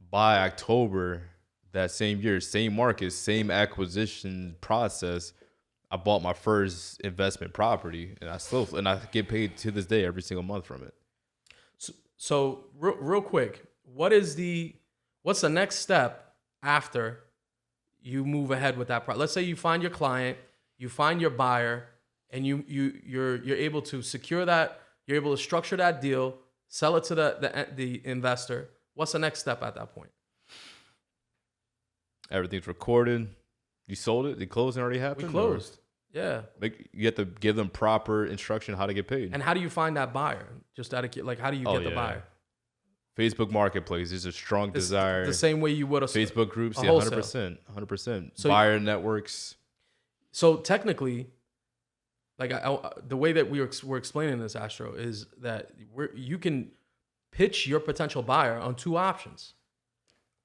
By October that same year, same market, same acquisition process, I bought my first investment property, and I get paid to this day every single month from it. So real quick, what's the next step after you move ahead with that project? Let's say you find your client, you find your buyer, and you're able to secure that, you're able to structure that deal, sell it to the investor. What's the next step at that point? Everything's recorded. You sold it. The closing already happened. We closed. Yeah. You have to give them proper instruction how to get paid. And how do you find that buyer? Just how do you get the buyer? Facebook Marketplace is a strong desire. The same way you would a Facebook groups, a 100%. So buyer networks. So technically, like the way that we're explaining this, Astro, is that you can pitch your potential buyer on two options.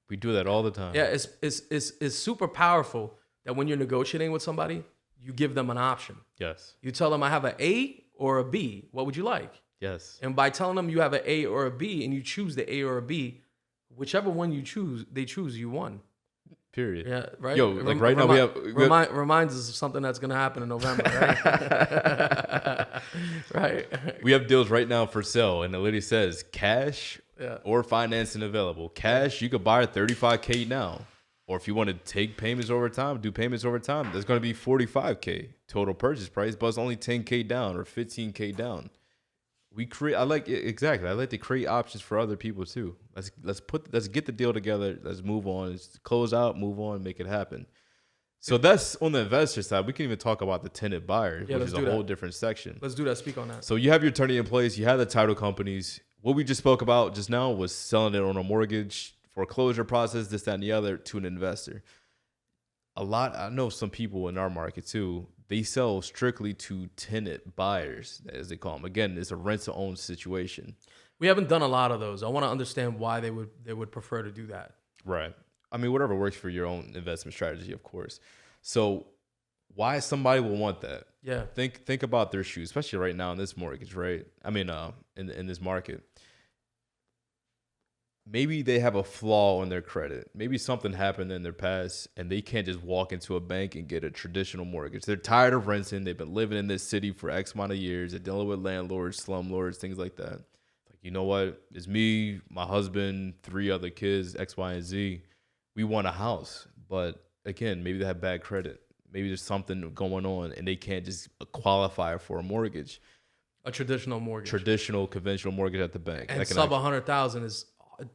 We do that all the time. Yeah, it's super powerful that when you're negotiating with somebody, you give them an option. Yes. You tell them I have an A or a B. What would you like? Yes. And by telling them you have an A or a B and you choose the A or a B, whichever one you choose, they choose, you won. Period. Yeah, right. Yo, like right now we have reminds us of something that's gonna happen in November, right? Right. We have deals right now for sale, and the lady says cash or financing available. Cash, you could buy $35K now, or if you want to take payments over time, do payments over time. There's gonna be $45K total purchase price, but it's only $10K down or $15K down. I like to create options for other people too. Let's get the deal together. Let's move on. Let's close out, move on, make it happen. So that's on the investor side. We can even talk about the tenant buyer, which is a whole different section. Let's do that. Speak on that. So you have your attorney in place. You have the title companies. What we just spoke about just now was selling it on a mortgage, foreclosure process, this, that, and the other to an investor. I know some people in our market too, they sell strictly to tenant buyers, as they call them. Again, it's a rent-to-own situation. We haven't done a lot of those. I want to understand why they would prefer to do that. Right. I mean, whatever works for your own investment strategy, of course. So why somebody will want that? Yeah. Think about their shoes, especially right now in this mortgage, right? I mean, in this market. Maybe they have a flaw in their credit. Maybe something happened in their past and they can't just walk into a bank and get a traditional mortgage. They're tired of renting. They've been living in this city for X amount of years. They're dealing with landlords, slumlords, things like that. Like, you know what? It's me, my husband, 3 other kids, X, Y, and Z. We want a house. But again, maybe they have bad credit. Maybe there's something going on and they can't just qualify for a mortgage. A traditional mortgage. Traditional, conventional mortgage at the bank. And sub 100,000 is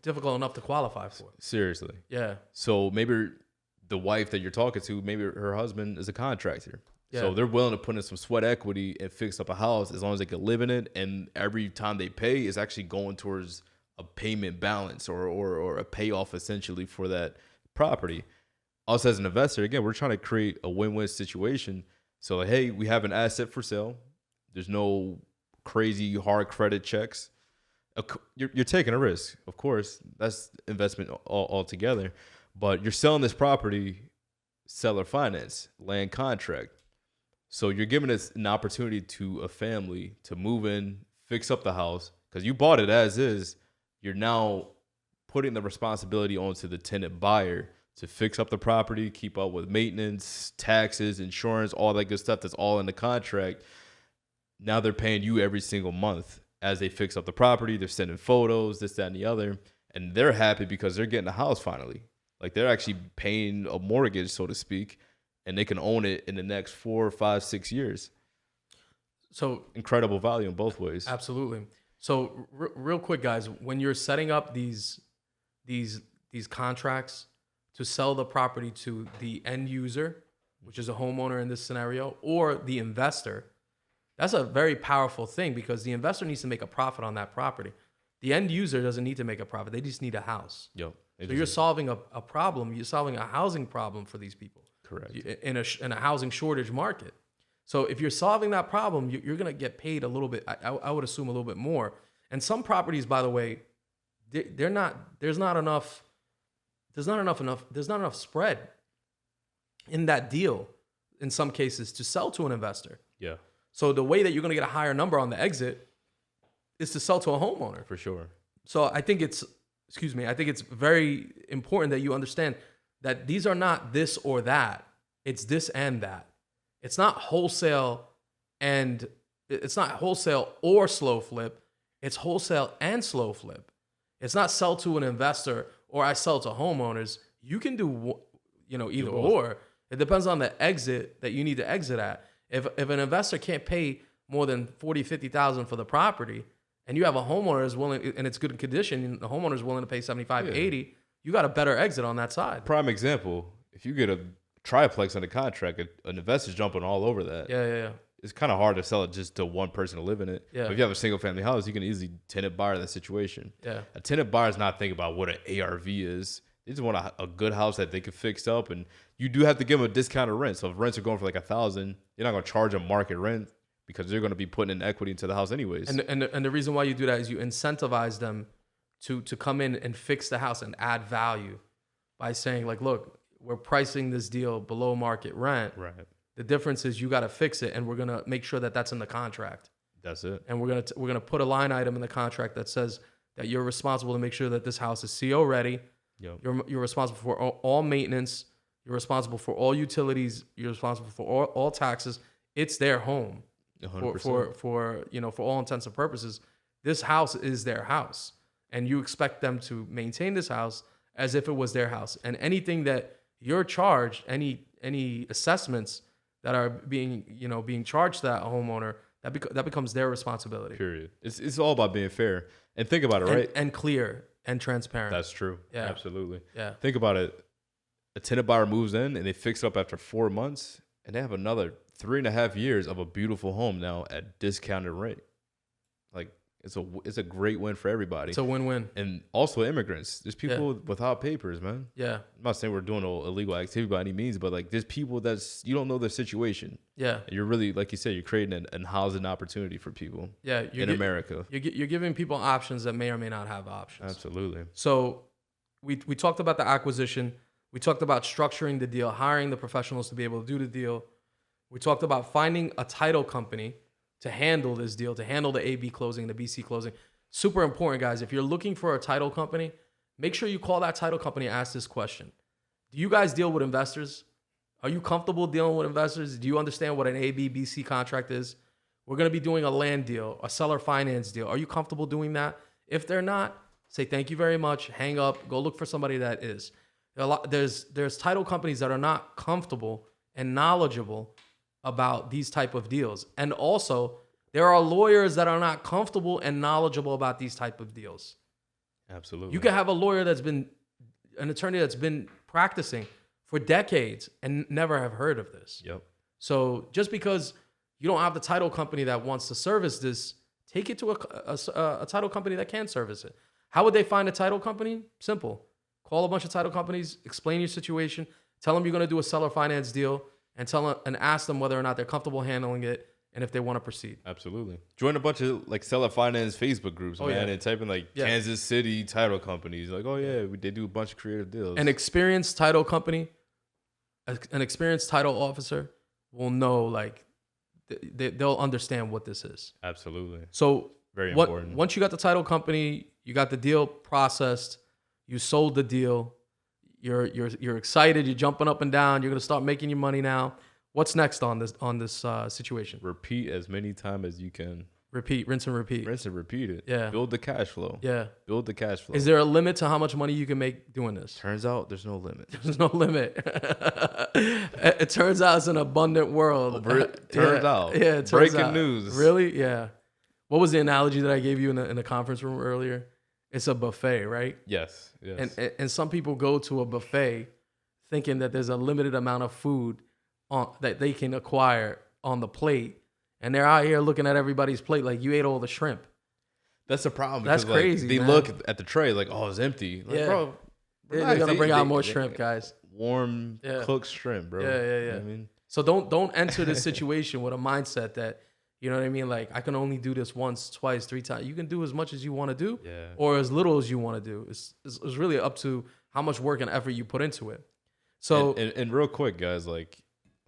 difficult enough to qualify for. Seriously. Yeah. So maybe the wife that you're talking to, maybe her husband is a contractor. Yeah. So they're willing to put in some sweat equity and fix up a house as long as they can live in it. And every time they pay, it's actually going towards a payment balance or a payoff essentially for that property. Us as an investor, again, we're trying to create a win-win situation. So, like, hey, we have an asset for sale. There's no crazy hard credit checks. You're taking a risk, of course. That's investment altogether. But you're selling this property, seller finance, land contract. So you're giving us an opportunity to a family to move in, fix up the house, because you bought it as is. You're now putting the responsibility onto the tenant buyer to fix up the property, keep up with maintenance, taxes, insurance, all that good stuff that's all in the contract. Now they're paying you every single month as they fix up the property. They're sending photos, this, that, and the other. And they're happy because they're getting a house finally. Like they're actually paying a mortgage, so to speak, and they can own it in the next 4, 5, 6 years. So incredible value in both ways. Absolutely. So real quick, guys, when you're setting up these contracts to sell the property to the end user, which is a homeowner in this scenario, or the investor, that's a very powerful thing because the investor needs to make a profit on that property. The end user doesn't need to make a profit. They just need a house. Yep. So you're solving a problem. You're solving a housing problem for these people. Correct. In a housing shortage market. So if you're solving that problem, you're going to get paid a little bit. I would assume a little bit more. And some properties, by the way, they're not. There's not enough spread in that deal in some cases to sell to an investor. Yeah. So the way that you're going to get a higher number on the exit is to sell to a homeowner. For sure. So I think it's very important that you understand that these are not this or that. It's this and that. It's not wholesale or slow flip. It's wholesale and slow flip. It's not sell to an investor or I sell to homeowners. You can do, either or. It depends on the exit that you need to exit at. If an investor can't pay more than $40,000-$50,000 for the property, and you have a homeowner is willing, and it's good condition, and the homeowner is willing to pay $75,000-$80,000, you got a better exit on that side. Prime example: if you get a triplex under contract, an investor's jumping all over that. Yeah. It's kind of hard to sell it just to one person to live in it. Yeah. But if you have a single family house, you can easily tenant buyer that situation. Yeah. A tenant buyer is not thinking about what an ARV is. They just want a good house that they can fix up, and you do have to give them a discounted rent. So if rents are going for like $1,000, you're not going to charge them market rent because they're going to be putting in equity into the house anyways. And the reason why you do that is you incentivize them to come in and fix the house and add value by saying like, look, we're pricing this deal below market rent. Right. The difference is you got to fix it, and we're gonna make sure that that's in the contract. That's it. And we're gonna put a line item in the contract that says that you're responsible to make sure that this house is CO ready. Yep. You're responsible for all maintenance. You're responsible for all utilities. You're responsible for all taxes. It's their home. 100%. For all intents and purposes, this house is their house, and you expect them to maintain this house as if it was their house. And anything that you're charged, any assessments that are being charged to that homeowner, that becomes their responsibility. Period. It's all about being fair. And think about it, right? And clear and transparent. That's true. Yeah. Absolutely. Yeah. Think about it. A tenant buyer moves in and they fix it up after 4 months, and they have another 3.5 years of a beautiful home now at discounted rate. Like it's a great win for everybody. It's a win-win. And also immigrants. There's people without papers, man. Yeah. I'm not saying we're doing no illegal activity by any means, but like there's people you don't know their situation. Yeah. And you're really, like you said, you're creating an housing opportunity for people. Yeah. In America. You're giving people options that may or may not have options. Absolutely. So we talked about the acquisition. We talked about structuring the deal, hiring the professionals to be able to do the deal. We talked about finding a title company to handle this deal, to handle the AB closing, the BC closing. Super important, guys. If you're looking for a title company, make sure you call that title company and ask this question. Do you guys deal with investors? Are you comfortable dealing with investors? Do you understand what an AB, BC contract is? We're going to be doing a land deal, a seller finance deal. Are you comfortable doing that? If they're not, say thank you very much, hang up, go look for somebody that is. There's title companies that are not comfortable and knowledgeable about these type of deals. And also, there are lawyers that are not comfortable and knowledgeable about these type of deals. Absolutely. You can have a lawyer an attorney that's been practicing for decades and never have heard of this. Yep. So just because you don't have the title company that wants to service this, take it to a title company that can service it. How would they find a title company? Simple. Call a bunch of title companies, explain your situation, tell them you're going to do a seller finance deal, and ask them whether or not they're comfortable handling it and if they want to proceed. Absolutely. Join a bunch of like seller finance Facebook groups, man, yeah. and type in like Kansas City title companies. Like, oh yeah, they do a bunch of creative deals. An experienced title company, an experienced title officer will know, like, they'll understand what this is. Absolutely. So very important. Once you got the title company, you got the deal processed, you sold the deal, you're excited, you're jumping up and down, you're gonna start making your money now. What's next on this situation? Repeat as many times as you can. Repeat, rinse and repeat. Rinse and repeat it. Yeah. Build the cash flow. Yeah. Build the cash flow. Is there a limit to how much money you can make doing this? Turns out there's no limit. There's no limit. It turns out it's an abundant world. Turns out. Yeah, it turns Breaking out. news. Really? Yeah. What was the analogy that I gave you in the conference room earlier? It's a buffet, right? Yes. And some people go to a buffet thinking that there's a limited amount of food that they can acquire on the plate. And they're out here looking at everybody's plate like you ate all the shrimp. That's the problem. That's because, crazy. They man. look at the tray like, oh, it's empty. Like, Yeah. bro, They're going to bring out more shrimp, guys. Warm, cooked shrimp, bro. Yeah. You know what I mean? So don't enter this situation with a mindset that, you know what I mean? Like, I can only do this once, twice, 3 times. You can do as much as you want to do or as little as you want to do. It's really up to how much work and effort you put into it. So and real quick, guys, like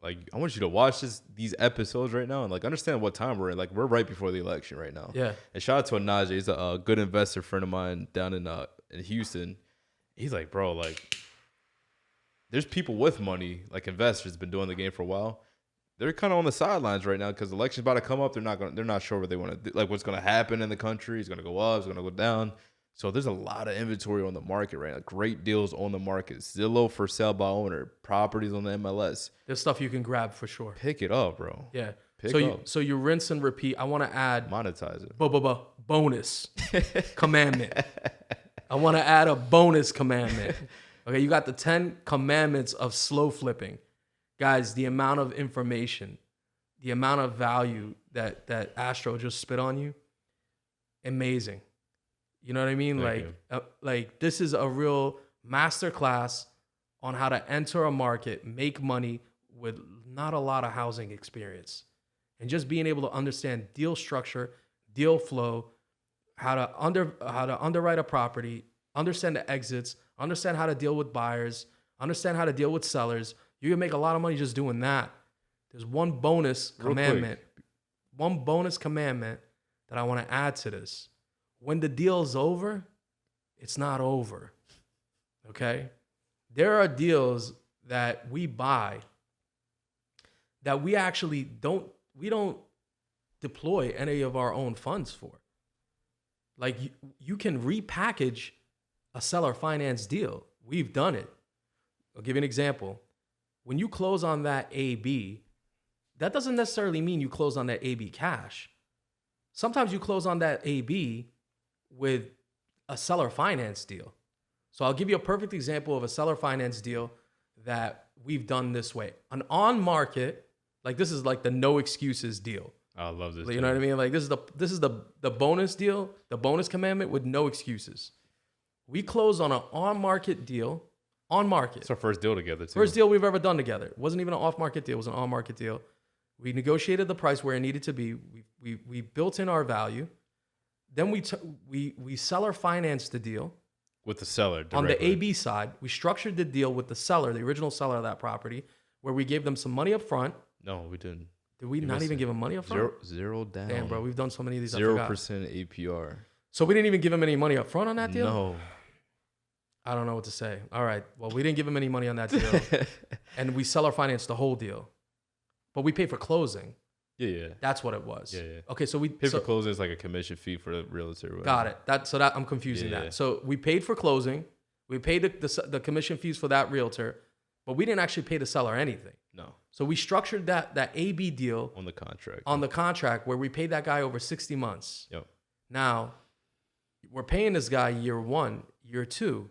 I want you to watch these episodes right now and like understand what time we're in. Like, we're right before the election right now. Yeah. And shout out to Anaje. He's a good investor friend of mine down in Houston. He's like, bro, like, there's people with money, like investors, been doing the game for a while. They're kind of on the sidelines right now because the election's about to come up. They're not sure what they want to do, like what's going to happen in the country. It's going to go up. It's going to go down. So there's a lot of inventory on the market right now. Great deals on the market. Zillow for sale by owner. Properties on the MLS. there's stuff you can grab for sure. Pick it up, bro. Yeah. Pick up. So you rinse and repeat. I want to add Monetize it. bonus commandment. I want to add a bonus commandment. Okay, you got the 10 commandments of slow flipping. Guys, the amount of information, the amount of value that Astro just spit on you, amazing. You know what I mean? Thank Like this is a real masterclass on how to enter a market, make money with not a lot of housing experience. And just being able to understand deal structure, deal flow, how to underwrite a property, understand the exits, understand how to deal with buyers, understand how to deal with sellers. You can make a lot of money just doing that. There's one bonus commandment that I want to add to this. When the deal's over, it's not over. Okay? There are deals that we buy that we actually don't deploy any of our own funds for. Like you can repackage a seller finance deal. We've done it. I'll give you an example. When you close on that AB, that doesn't necessarily mean you close on that AB cash. Sometimes you close on that AB with a seller finance deal. So I'll give you a perfect example of a seller finance deal that we've done this way. An on market, like this is like the no excuses deal. I love this. You know what I mean? Like this is the bonus deal, the bonus commandment with no excuses. We closed on an on market deal. On market. It's our first deal together too. First deal we've ever done together. It wasn't even an off market deal. It was an on market deal. We negotiated the price where it needed to be. We built in our value. Then we seller financed the deal with the seller directly. On the AB side. We structured the deal with the seller, the original seller of that property, where we gave them some money up front. No, we didn't. Did we not even give them money up front? Zero down. Damn, bro, we've done so many of these. 0% APR. So we didn't even give them any money up front on that deal? No. I don't know what to say. All right. Well, we didn't give them any money on that deal. And we seller financed the whole deal. But we paid for closing. Yeah. That's what it was. Yeah. Okay, so we Paid for closing is like a commission fee for the realtor. Got it. That I'm confusing that. So we paid for closing, we paid the commission fees for that realtor, but we didn't actually pay the seller anything. No. So we structured that AB deal On the contract. On the contract where we paid that guy over 60 months. Yep. Now, we're paying this guy year 1, year 2.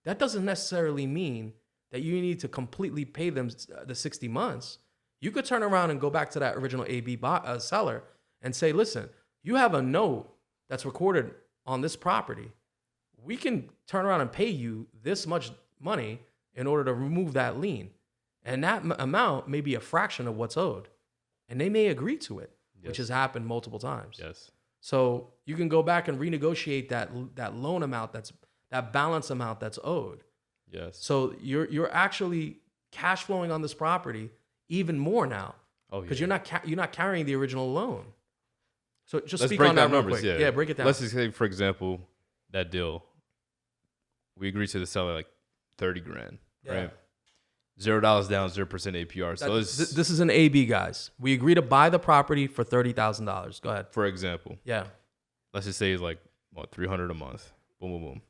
That doesn't necessarily mean that you need to completely pay them the 60 months. You could turn around and go back to that original AB seller and say, listen, you have a note that's recorded on this property. We can turn around and pay you this much money in order to remove that lien. And that amount may be a fraction of what's owed. And they may agree to it, which has happened multiple times. Yes. So you can go back and renegotiate that loan amount, that balance amount that's owed. Yes. So you're actually cash flowing on this property even more now. Oh, because yeah. you're not carrying the original loan. So just Let's speak break on down that real numbers. quick. Yeah. Yeah, break it down. Let's just say, for example, that deal. We agreed to the seller like $30,000, right? $0 down, 0% APR. So this is an AB, guys. We agree to buy the property for $30,000. Go ahead. For example, Yeah. let's just say it's like what, $300 a month. Boom, boom, boom.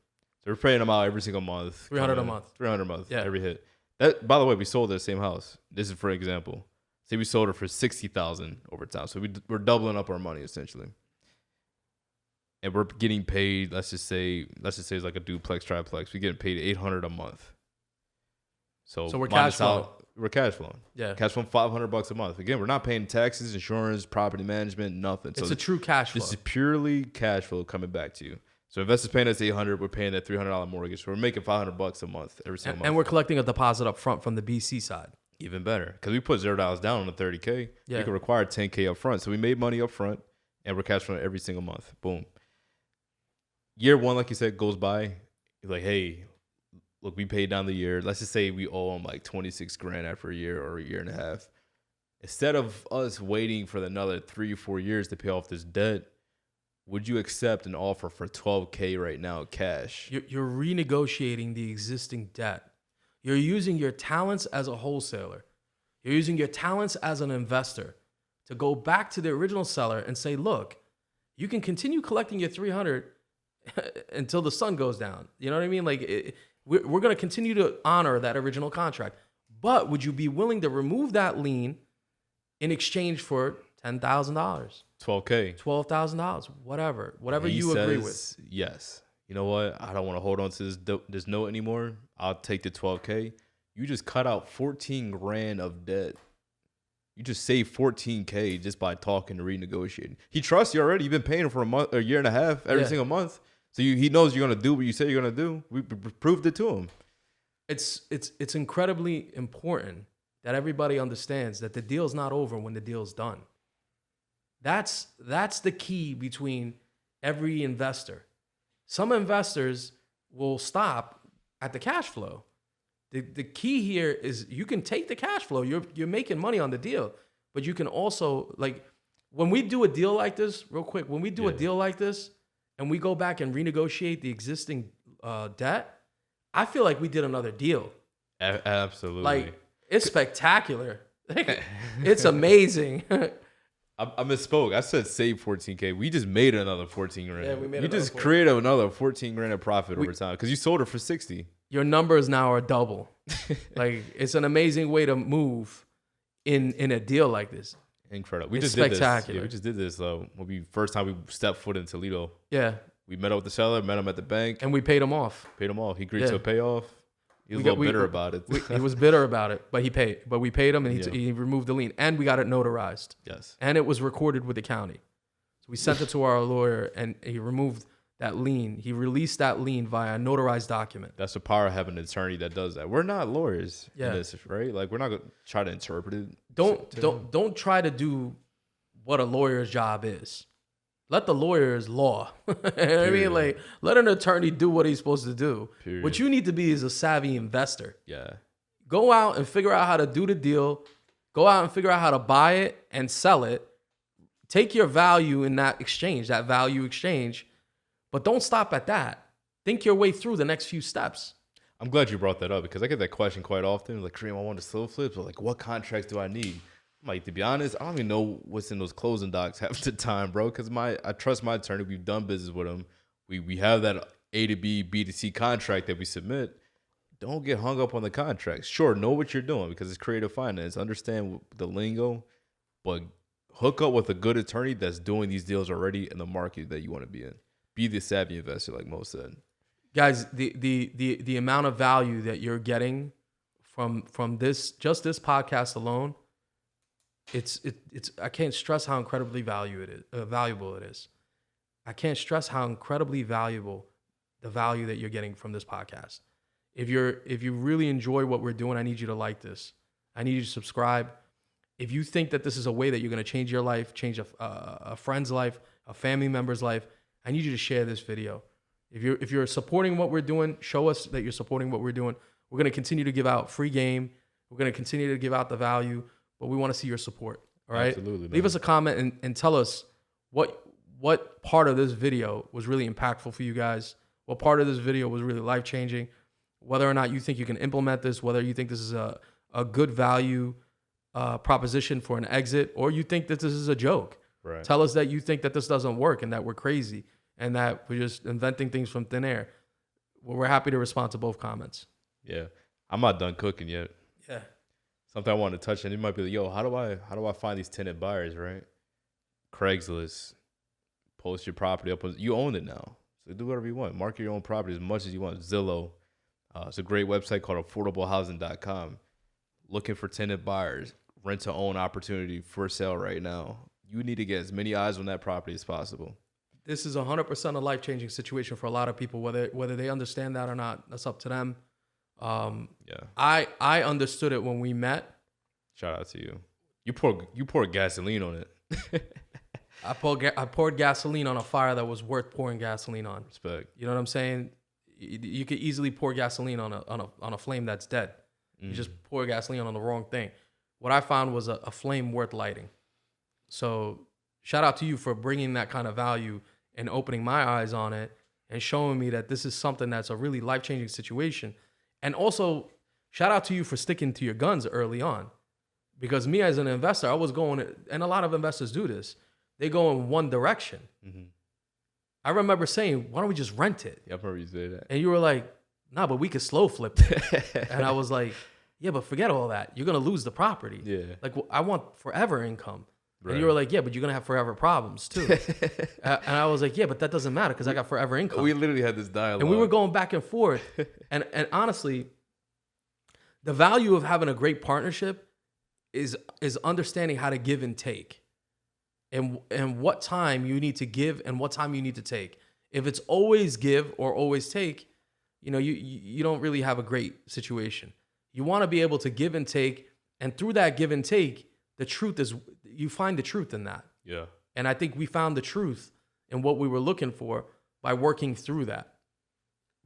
So we're paying them out every single month. $300 a month. $300 a month. Yeah. Every hit. That, by the way, we sold the same house. This is for example. Say we sold it for $60,000 over time. So we're doubling up our money essentially. And we're getting paid, let's just say it's like a duplex, triplex. We're getting paid $800 a month. So we're cash flowing. We're cash flowing. Yeah. Cash flowing $500 a month. Again, we're not paying taxes, insurance, property management, nothing. It's a true cash flow. This is purely cash flow coming back to you. So investors paying us $800, we're paying that $300 mortgage. So we're making $500 a month every single month. And we're collecting a deposit up front from the BC side. Even better, because we put $0 down on the $30K. Yeah. We can require $10K up front. So we made money up front, and we're cash flowing every single month. Boom. Year 1, like you said, goes by. You're like, hey, look, we paid down the year. Let's just say we owe them like $26,000 after a year or a year and a half. Instead of us waiting for another 3 or 4 years to pay off this debt, would you accept an offer for $12K right now, cash? You're renegotiating the existing debt. You're using your talents as a wholesaler. You're using your talents as an investor to go back to the original seller and say, look, you can continue collecting your $300 until the sun goes down. You know what I mean? Like we're going to continue to honor that original contract. But would you be willing to remove that lien in exchange for $10,000, $12K, $12,000, whatever you agree with? Yes. You know what? I don't want to hold on to this note anymore. I'll take the $12K. You just cut out $14,000 of debt. You just saved $14K just by talking and renegotiating. He trusts you already. You've been paying him for a year and a half every single month. So he knows you're gonna do what you say you're gonna do. We proved it to him. It's incredibly important that everybody understands that the deal's not over when the deal's done. That's the key between every investor. Some investors will stop at the cash flow. The key here is you can take the cash flow. You're making money on the deal, but you can also, like, when we do a deal like this, real quick, when we do a deal like this and we go back and renegotiate the existing debt, I feel like we did another deal. Absolutely. Like, it's spectacular. It's amazing. I misspoke. I said save $14K. We just made another $14,000. Yeah, we made You another just created another $14,000 of profit over time because you sold it for $60. Your numbers now are double. Like, it's an amazing way to move in a deal like this. Incredible. We It's just did this. spectacular. Yeah, we just did this when first time we stepped foot in Toledo. Yeah, We met up with the seller, met him at the bank, and we paid him off. paid him off. He agreed to a payoff. He was a little bitter about it. He was bitter about it, but he paid. But we paid him, and he removed the lien, and we got it notarized. Yes. And it was recorded with the county. So we sent it to our lawyer, and he removed that lien. He released that lien via a notarized document. That's the power of having an attorney that does that. We're not lawyers in this, right? Like, we're not going to try to interpret it. Don't try to do what a lawyer's job is. Let the lawyer's law. You know what I mean? Like, let an attorney do what he's supposed to do. Period. What you need to be is a savvy investor. Yeah. Go out and figure out how to do the deal. Go out and figure out how to buy it and sell it. Take your value in that exchange, but don't stop at that. Think your way through the next few steps. I'm glad you brought that up because I get that question quite often. Like, Kareem, I want to slow flip, but like, what contracts do I need? Like, to be honest, I don't even know what's in those closing docs half the time, bro. Because I trust my attorney. We've done business with him. We have that A to B, B to C contract that we submit. Don't get hung up on the contracts. Sure, know what you're doing because it's creative finance. Understand the lingo, but hook up with a good attorney that's doing these deals already in the market that you want to be in. Be the savvy investor, like Mo said. Guys, the amount of value that you're getting from this podcast alone, it's I can't stress how incredibly valuable it is. I can't stress how incredibly valuable the value that you're getting from this podcast. If you really enjoy what we're doing, I need you to like this. I need you to subscribe. If you think that this is a way that you're going to change your life, change a friend's life, a family member's life, I need you to share this video. If you're supporting what we're doing, show us that you're supporting what we're doing. We're going to continue to give out free game. We're going to continue to give out the value, but we want to see your support. All right? Absolutely, man. Leave us a comment and tell us what part of this video was really impactful for you guys. What part of this video was really life-changing. Whether or not you think you can implement this, whether you think this is a good value proposition for an exit, or you think that this is a joke. Right. Tell us that you think that this doesn't work and that we're crazy and that we're just inventing things from thin air. Well, we're happy to respond to both comments. Yeah. I'm not done cooking yet. Yeah. Something I want to touch on. You might be like, yo, how do I find these tenant buyers, right? Craigslist. Post your property up. You own it now. So do whatever you want. Market your own property as much as you want. Zillow. It's a great website called affordablehousing.com. Looking for tenant buyers. Rent to own opportunity for sale right now. You need to get as many eyes on that property as possible. This is 100% a life-changing situation for a lot of people, whether they understand that or not. That's up to them. Yeah. I understood it when we met. Shout out to you. You poured gasoline on it. I poured gasoline on a fire that was worth pouring gasoline on. Respect. You know what I'm saying? You could easily pour gasoline on a flame that's dead. You just pour gasoline on the wrong thing. What I found was a flame worth lighting. So shout out to you for bringing that kind of value and opening my eyes on it and showing me that this is something that's a really life-changing situation. And also, shout out to you for sticking to your guns early on. Because me as an investor, I was going, and a lot of investors do this, they go in one direction. Mm-hmm. I remember saying, why don't we just rent it? Yeah, I remember you say that. And you were like, nah, but we could slow flip it. And I was like, yeah, but forget all that. You're going to lose the property. Yeah. Like, I want forever income. Right. And you were like, yeah, but you're going to have forever problems too. And I was like, yeah, but that doesn't matter because I got forever income. We literally had this dialogue. And we were going back and forth. And honestly, the value of having a great partnership is understanding how to give and take. And what time you need to give and what time you need to take. If it's always give or always take, you don't really have a great situation. You want to be able to give and take, and through that give and take, the truth is you find the truth in that. Yeah. And I think we found the truth in what we were looking for by working through that.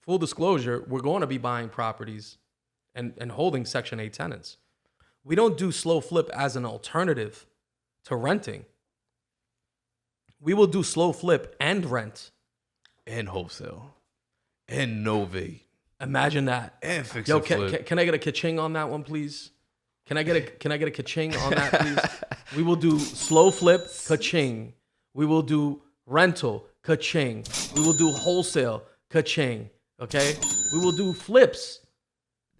Full disclosure, we're going to be buying properties and holding Section 8 tenants. We don't do slow flip as an alternative to renting. We will do slow flip and rent. And wholesale. And novate. Imagine that. And fix Yo, and flip. can I get a ka-ching on that one, please? Can I get a ka-ching on that, please? We will do slow flip, ka-ching. We will do rental, ka-ching. We will do wholesale, ka-ching. Okay? We will do flips.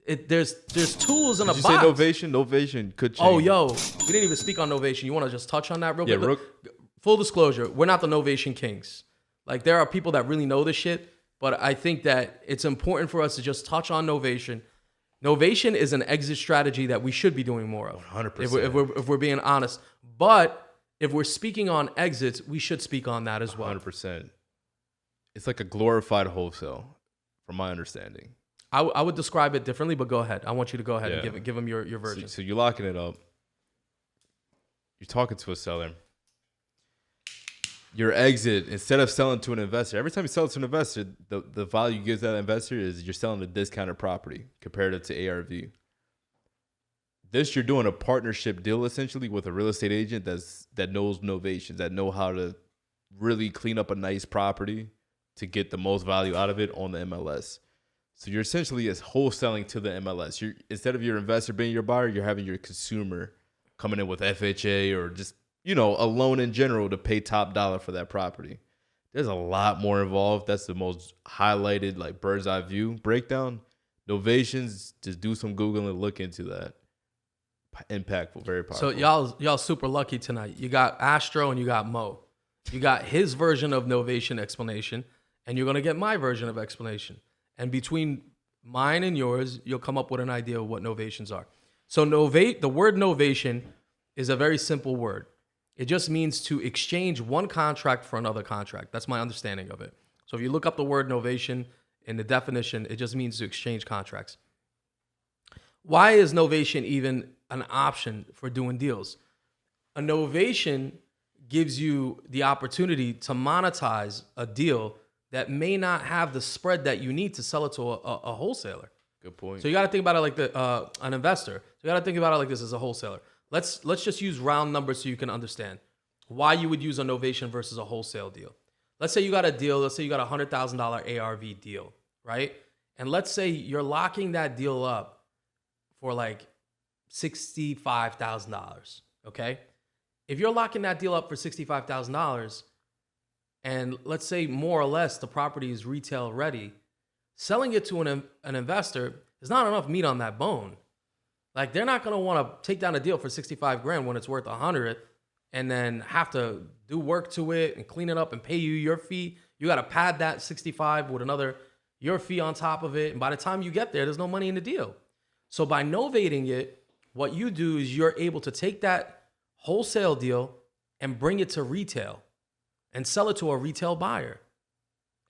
There's tools in a box. Did you say Novation, ka-ching. Oh, yo, we didn't even speak on Novation. You want to just touch on that real quick? Yeah, full disclosure, we're not the Novation kings. Like, there are people that really know this shit, but I think that it's important for us to just touch on Novation. Novation is an exit strategy that we should be doing more of. 100%. If we're being honest. But if we're speaking on exits, we should speak on that as well. 100%. It's like a glorified wholesale, from my understanding. I would describe it differently, but go ahead. I want you to go ahead and give them your version. So you're locking it up. You're talking to a seller. Your exit, instead of selling to an investor, every time you sell to an investor, the value you give that investor is you're selling a discounted property comparative to ARV. This, you're doing a partnership deal essentially with a real estate agent that knows Novations, that know how to really clean up a nice property to get the most value out of it on the MLS. So you're essentially wholesaling to the MLS. Instead of your investor being your buyer, you're having your consumer coming in with FHA or just, a loan in general to pay top dollar for that property. There's a lot more involved. That's the most highlighted, like, bird's eye view breakdown. Novations, just do some Googling and look into that. Impactful, very powerful. So y'all super lucky tonight. You got Astro and you got Mo. You got his version of Novation explanation, and you're gonna get my version of explanation. And between mine and yours, you'll come up with an idea of what novations are. So the word novation is a very simple word. It just means to exchange one contract for another contract. That's my understanding of it. So if you look up the word novation in the definition, it just means to exchange contracts. Why is novation even an option for doing deals? A novation gives you the opportunity to monetize a deal that may not have the spread that you need to sell it to a wholesaler. Good point. So you got to think about it like an investor. So you got to think about it like this as a wholesaler. Let's just use round numbers so you can understand why you would use a novation versus a wholesale deal. Let's say you got a deal. Let's say you got a $100,000 ARV deal, right? And let's say you're locking that deal up for like $65,000, okay? If you're locking that deal up for $65,000, and let's say more or less the property is retail ready, selling it to an investor is not enough meat on that bone. Like, they're not going to want to take down a deal for 65 grand when it's worth 100 and then have to do work to it and clean it up and pay you your fee. You got to pad that 65 with your fee on top of it. And by the time you get there, there's no money in the deal. So by novating it, what you do is you're able to take that wholesale deal and bring it to retail and sell it to a retail buyer.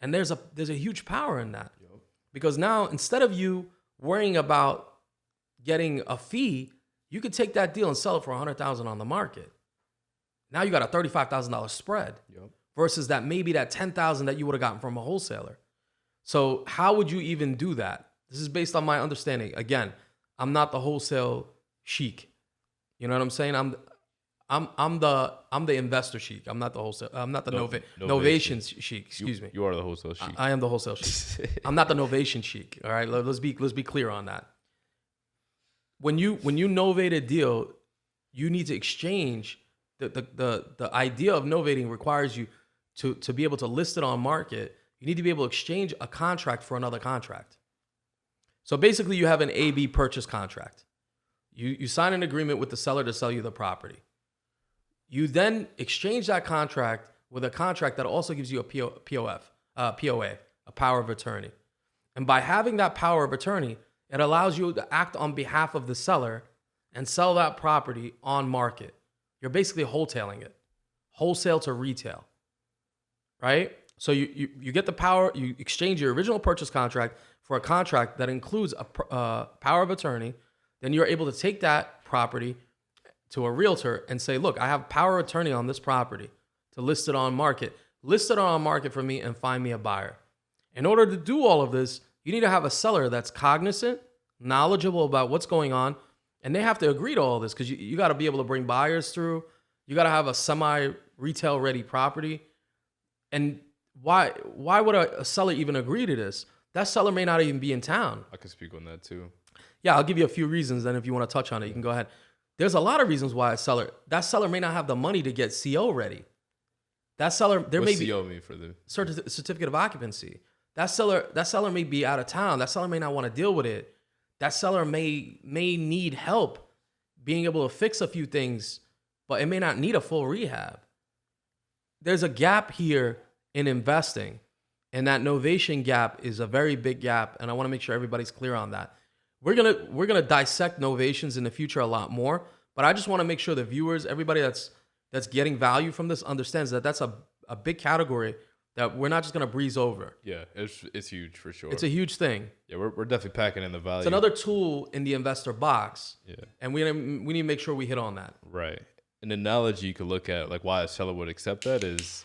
And there's a huge power in that. Yep. Because now, instead of you worrying about getting a fee, you could take that deal and sell it for $100,000 on the market. Now you got a $35,000 spread. Yep. Versus that maybe that $10,000 that you would have gotten from a wholesaler. So how would you even do that? This is based on my understanding. Again, I'm not the wholesale sheik. You know what I'm saying? I'm the investor sheik. I'm not the wholesale. I'm not the Novations sheik. Excuse me. You are the wholesale sheik. I am the wholesale sheik. I'm not the Novation sheik. All right. Let's be clear on that. When you novate a deal, you need to exchange. The idea of novating requires you to be able to list it on market. You need to be able to exchange a contract for another contract. So basically, you have an A/B purchase contract. You sign an agreement with the seller to sell you the property. You then exchange that contract with a contract that also gives you a POA, a power of attorney. And by having that power of attorney, it allows you to act on behalf of the seller and sell that property on market. You're basically wholesaling it, wholesale to retail, right? So you get the power, you exchange your original purchase contract for a contract that includes a power of attorney. Then you're able to take that property to a realtor and say, look, I have power of attorney on this property to list it on market. List it on market for me and find me a buyer. In order to do all of this, you need to have a seller that's cognizant, knowledgeable about what's going on, and they have to agree to all this because you got to be able to bring buyers through. You got to have a semi-retail ready property. And why would a seller even agree to this? That seller may not even be in town. I can speak on that too. Yeah, I'll give you a few reasons. Then if you want to touch on it, you can go ahead. There's a lot of reasons why that seller may not have the money to get CO ready. That seller, What's CO mean for the certificate of occupancy? That seller may be out of town. That seller may not want to deal with it. That seller may need help being able to fix a few things, but it may not need a full rehab. There's a gap here in investing, and that novation gap is a very big gap, and I want to make sure everybody's clear on that. We're gonna dissect novations in the future a lot more, but I just want to make sure the viewers, everybody that's getting value from this, understands that that's a big category that we're not just gonna breeze over. Yeah, it's huge for sure. It's a huge thing. Yeah, we're definitely packing in the value. It's another tool in the investor box. Yeah, and we need to make sure we hit on that. Right. An analogy you could look at, like why a seller would accept that, is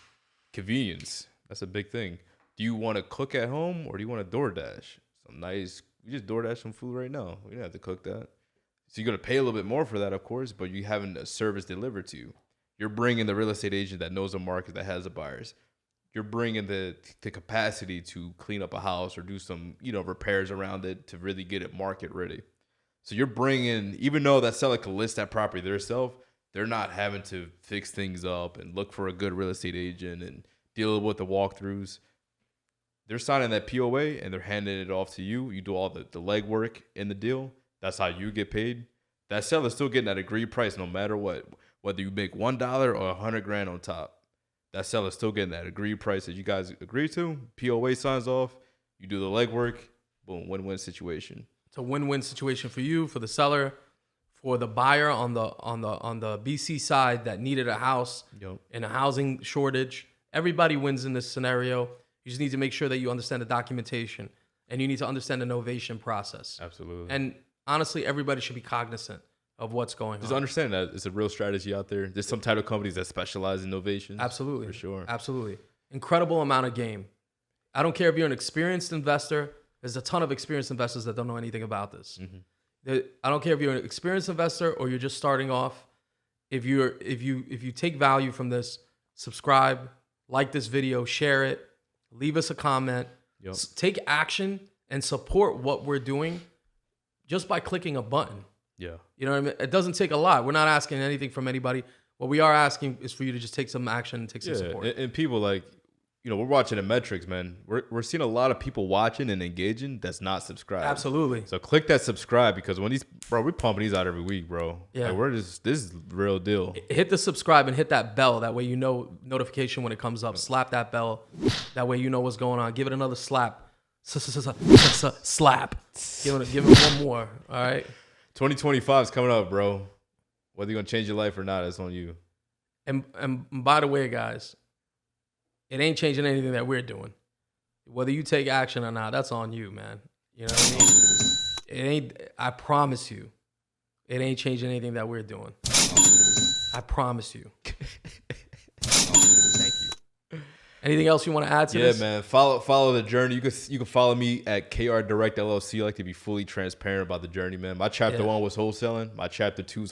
convenience. That's a big thing. Do you want to cook at home or do you want to DoorDash? Some nice. You just DoorDash some food right now. We don't have to cook that. So you're going to pay a little bit more for that, of course, but you having a service delivered to you. You're bringing the real estate agent that knows the market, that has the buyers. You're bringing the capacity to clean up a house or do some, repairs around it to really get it market ready. So you're bringing, even though that seller can list that property themselves, they're not having to fix things up and look for a good real estate agent and deal with the walkthroughs. They're signing that POA and they're handing it off to you. You do all the legwork in the deal. That's how you get paid. That seller's still getting that agreed price no matter what. Whether you make $1 or $100,000 on top, that seller's still getting that agreed price that you guys agree to. POA signs off. You do the legwork. Boom, win-win situation. It's a win-win situation for you, for the seller, for the buyer on the BC side that needed a house in a housing shortage. Everybody wins in this scenario. You just need to make sure that you understand the documentation and you need to understand the novation process. Absolutely. And honestly, everybody should be cognizant of what's going on. Just understand that it's a real strategy out there. There's some type of companies that specialize in novations. Absolutely. For sure. Absolutely. Incredible amount of game. I don't care if you're an experienced investor. There's a ton of experienced investors that don't know anything about this. Mm-hmm. I don't care if you're an experienced investor or you're just starting off. If you take value from this, subscribe, like this video, share it, leave us a comment, take action and support what we're doing just by clicking a button. Yeah. You know what I mean? It doesn't take a lot. We're not asking anything from anybody. What we are asking is for you to just take some action and take some support. And people we're watching the metrics, man. We're seeing a lot of people watching and engaging that's not subscribed. Absolutely. So click that subscribe because when we're pumping these out every week, bro. Yeah. Like this is the real deal. Hit the subscribe and hit that bell. That way you know notification when it comes up. Slap that bell. That way you know what's going on. Give it another slap. Slap. Give it one more. All right. 2025 is coming up, bro. Whether you're gonna change your life or not, it's on you. And by the way, guys, it ain't changing anything that we're doing. Whether you take action or not, that's on you, man. You know what I mean? It ain't. I promise you, it ain't changing anything that we're doing. I promise you. Thank you. Anything else you want to add to this? Yeah, man. Follow the journey. You can follow me at KR Direct LLC. I like to be fully transparent about the journey, man. My chapter 1 was wholesaling. My chapter 2's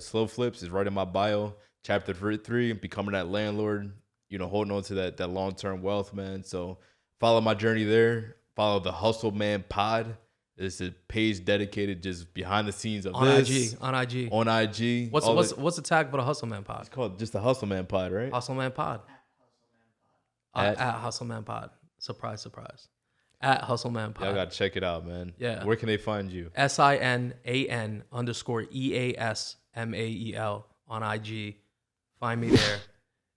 slow flips is right in my bio. Chapter 3, becoming that landlord. Holding on to that long-term wealth, man. So follow my journey there. Follow the Hustle Man Pod. It's a page dedicated just behind the scenes of this. On IG. On IG. What's the tag for the Hustle Man Pod? It's called just the Hustle Man Pod, right? Hustle Man Pod. At Hustle Man Pod. Surprise, surprise. At Hustle Man Pod. Y'all got to check it out, man. Yeah. Where can they find you? SINAN_EASMAEL on IG. Find me there.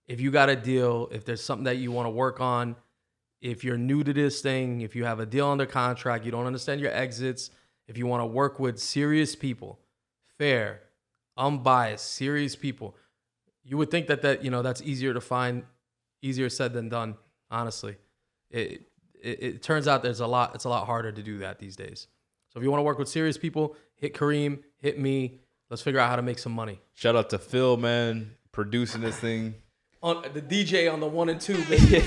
If you got a deal, if there's something that you want to work on, if you're new to this thing, if you have a deal under contract, you don't understand your exits, if you want to work with serious people, fair, unbiased, serious people, you would think that that's easier to find, easier said than done, honestly. It turns out it's a lot harder to do that these days. So if you want to work with serious people, hit Kareem, hit me. Let's figure out how to make some money. Shout out to Phil, man, producing this thing. On the DJ on the 1 and 2, baby.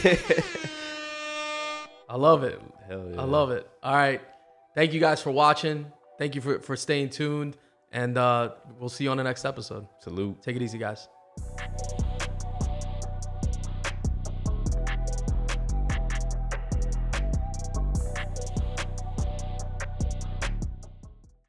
I love it. Hell yeah. I love it. All right. Thank you guys for watching. Thank you for staying tuned. And we'll see you on the next episode. Salute. Take it easy, guys.